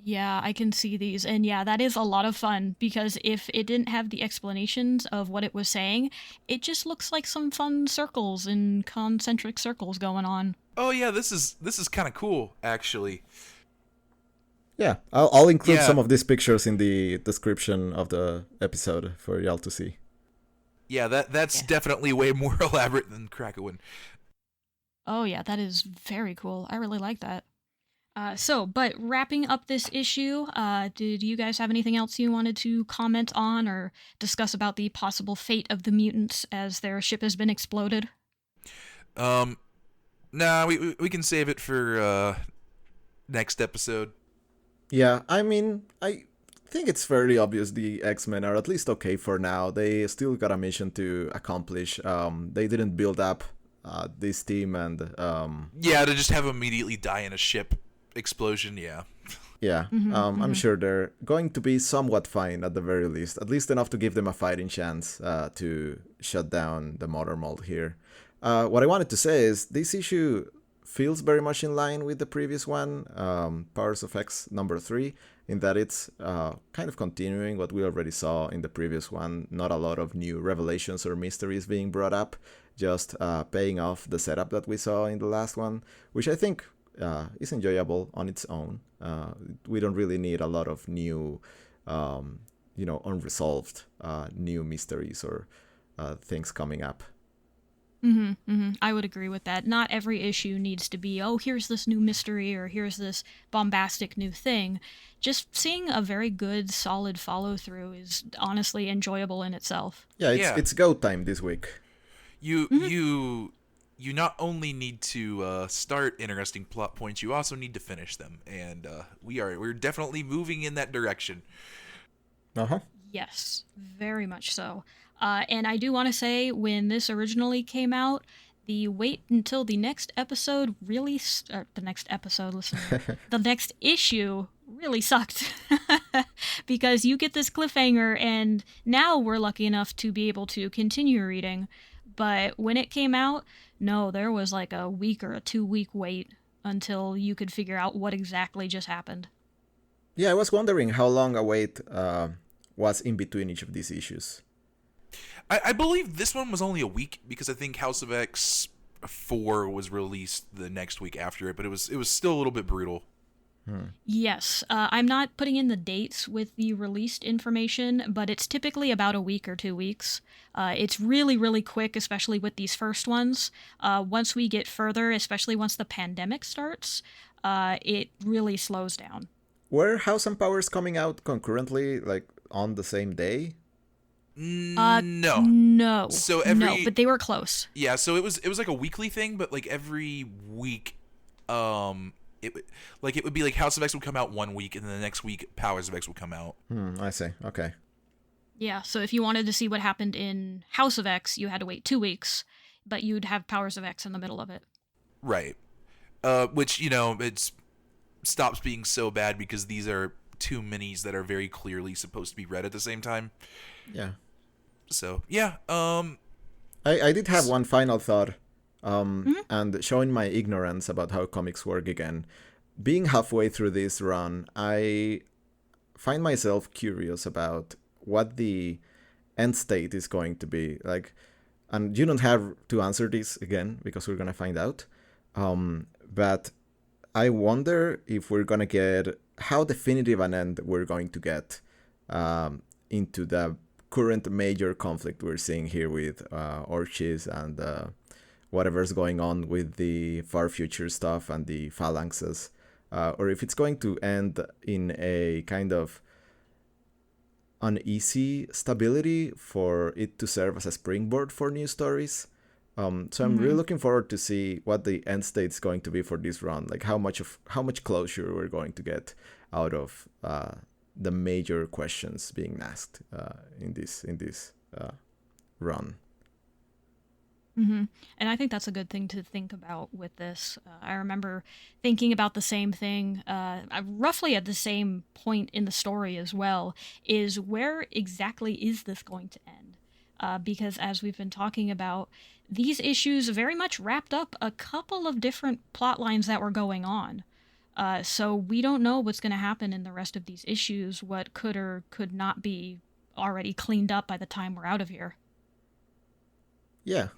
Yeah, I can see these. And yeah, that is a lot of fun because if it didn't have the explanations of what it was saying, it just looks like some fun circles and concentric circles going on. Oh yeah, this is kind of cool actually. Yeah, I'll include Yeah, some of these pictures in the description of the episode for y'all to see. yeah, that's Yeah. definitely way more elaborate than Krakoan. Oh yeah, that is very cool. I really like that. But wrapping up this issue, did you guys have anything else you wanted to comment on or discuss about the possible fate of the mutants as their ship has been exploded? Um, nah, we can save it for next episode. Yeah, I mean, I think it's fairly obvious the X-Men are at least okay for now. They still got a mission to accomplish. They didn't build up this team, and Yeah, to just have immediately die in a ship explosion. Yeah. yeah, I'm sure they're going to be somewhat fine at the very least. At least enough to give them a fighting chance to shut down the mother mold here. What I wanted to say is this issue feels very much in line with the previous one, Powers of X number 3, in that it's kind of continuing what we already saw in the previous one. Not a lot of new revelations or mysteries being brought up, just paying off the setup that we saw in the last one, which I think is enjoyable on its own. We don't really need a lot of new, unresolved new mysteries or things coming up. I would agree with that. Not every issue needs to be, oh, here's this new mystery or here's this bombastic new thing. Just seeing a very good, solid follow through is honestly enjoyable in itself. Yeah, Yeah. it's go time this week. You not only need to start interesting plot points, you also need to finish them, and we're definitely moving in that direction. Uh-huh. Yes, very much so. And I do want to say, when this originally came out, the wait until the next episode really, the next episode, listen, the next issue really sucked. Because you get this cliffhanger, and now we're lucky enough to be able to continue reading. But when it came out, no, there was like a week or a 2-week wait until you could figure out what exactly just happened. Yeah, I was wondering how long a wait was in between each of these issues. I believe this one was only a week because I think House of X 4 was released the next week after it, but it was still a little bit brutal. Yes, I'm not putting in the dates with the released information, but it's typically about a week or 2 weeks. It's really, really quick, especially with these first ones. Once we get further, especially once the pandemic starts, it really slows down. Were House and Powers coming out concurrently, like on the same day? No. No. So no, but they were close. Yeah, so it was like a weekly thing, but like every week, it would be like House of X would come out one week, and then the next week Powers of X would come out. I see. Okay. Yeah, so if you wanted to see what happened in House of X, you had to wait 2 weeks, but you'd have Powers of X in the middle of it. Right. Which it stops being so bad because these are two minis that are very clearly supposed to be read at the same time. Yeah. So yeah. I did have one final thought, and showing my ignorance about how comics work again. Being halfway through this run, I find myself curious about what the end state is going to be like, and you don't have to answer this again because we're gonna find out. But I wonder if we're gonna get how definitive an end we're going to get into the current major conflict we're seeing here with Orchis and whatever's going on with the far future stuff and the phalanxes, or if it's going to end in a kind of uneasy stability for it to serve as a springboard for new stories. So I'm really looking forward to see what the end state is going to be for this run, like how much closure we're going to get out of the major questions being asked in this run. And I think that's a good thing to think about with this. I remember thinking about the same thing, roughly at the same point in the story as well, is where exactly is this going to end? Because as we've been talking about, these issues very much wrapped up a couple of different plot lines that were going on. So we don't know what's going to happen in the rest of these issues, what could or could not be already cleaned up by the time we're out of here. Yeah.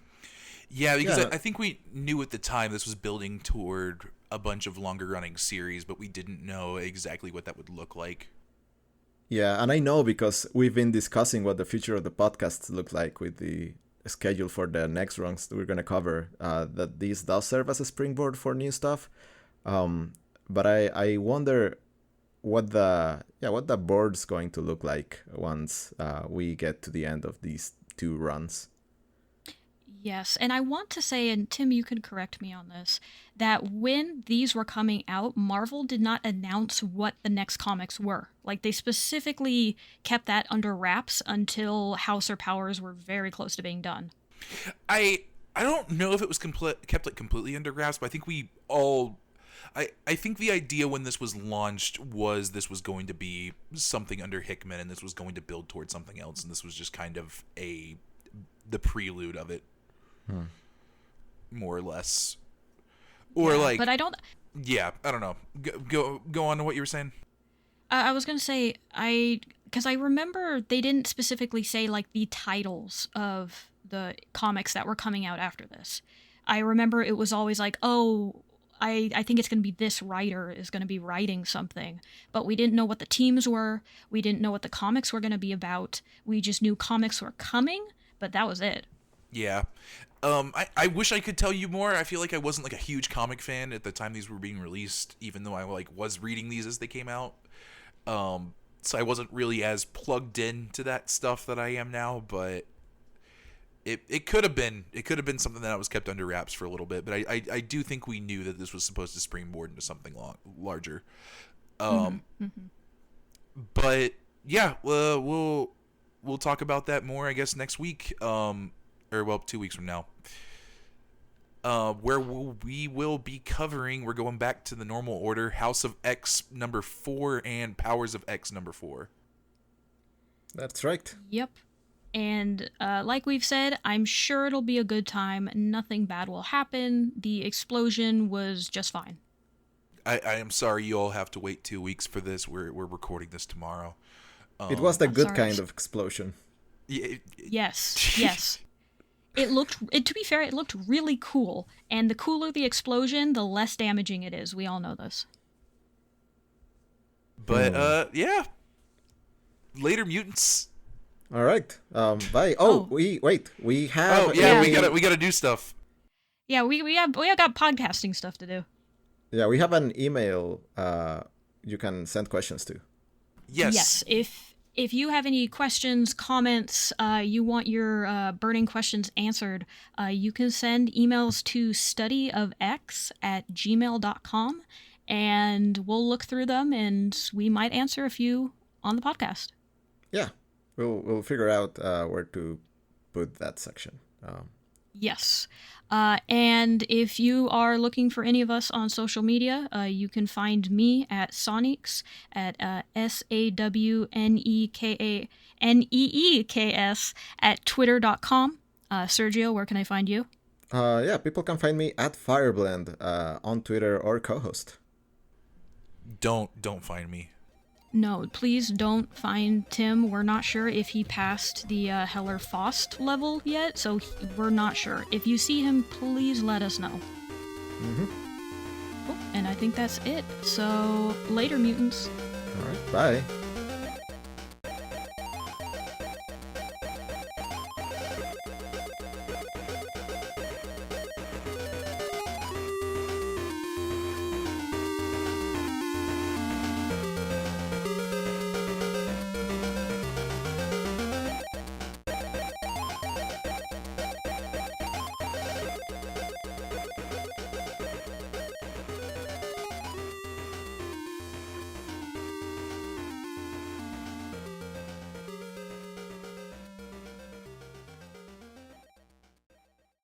Yeah, because I think we knew at the time this was building toward a bunch of longer-running series, but we didn't know exactly what that would look like. Yeah, and I know because we've been discussing what the future of the podcast look like with the schedule for the next runs that we're going to cover, that this does serve as a springboard for new stuff. But I wonder what the board's going to look like once we get to the end of these 2 runs. Yes, and I want to say, and Tim, you can correct me on this, that when these were coming out, Marvel did not announce what the next comics were. Like, they specifically kept that under wraps until House or Powers were very close to being done. I don't know if it was kept like completely under wraps, but I think we all... I think the idea when this was launched was this was going to be something under Hickman, and this was going to build towards something else, and this was just kind of the prelude of it. More or less. Or yeah, like... But I don't... Yeah, I don't know. Go on to what you were saying. I was going to say, because I remember they didn't specifically say, like, the titles of the comics that were coming out after this. I remember it was always like, oh, I think it's going to be this writer is going to be writing something. But we didn't know what the teams were. We didn't know what the comics were going to be about. We just knew comics were coming, but that was it. Yeah. I wish I could tell you more. I feel like I wasn't like a huge comic fan at the time these were being released, even though I like was reading these as they came out. So I wasn't really as plugged in to that stuff that I am now, but it could have been something that was kept under wraps for a little bit. But I do think we knew that this was supposed to springboard into something larger. But yeah, we'll talk about that more, I guess, next week. 2 weeks from now. Where we will be covering, we're going back to the normal order, House of X number 4 and Powers of X number 4. That's right. Yep. And like we've said, I'm sure it'll be a good time. Nothing bad will happen. The explosion was just fine. I am sorry you all have to wait 2 weeks for this. We're recording this tomorrow. It was the good kind of explosion. Yes. To be fair, it looked really cool. And the cooler the explosion, the less damaging it is. We all know this. But, yeah. Later, mutants. All right. Bye. We have... we gotta do stuff. Yeah, we have got podcasting stuff to do. Yeah, we have an email you can send questions to. Yes. If you have any questions, comments, you want your burning questions answered, you can send emails to studyofx@gmail.com, and we'll look through them, and we might answer a few on the podcast. Yeah, we'll figure out where to put that section. Yes. And if you are looking for any of us on social media, you can find me at Sonics at SAWNEKANEEKS at twitter.com. Sergio, where can I find you? People can find me at Fireblend on Twitter or co-host. Don't find me. No, please don't find Tim. We're not sure if he passed the Heller Faust level yet, so we're not sure. If you see him, please let us know. Mm-hmm. Cool. And I think that's it. So, later, mutants. All right, bye.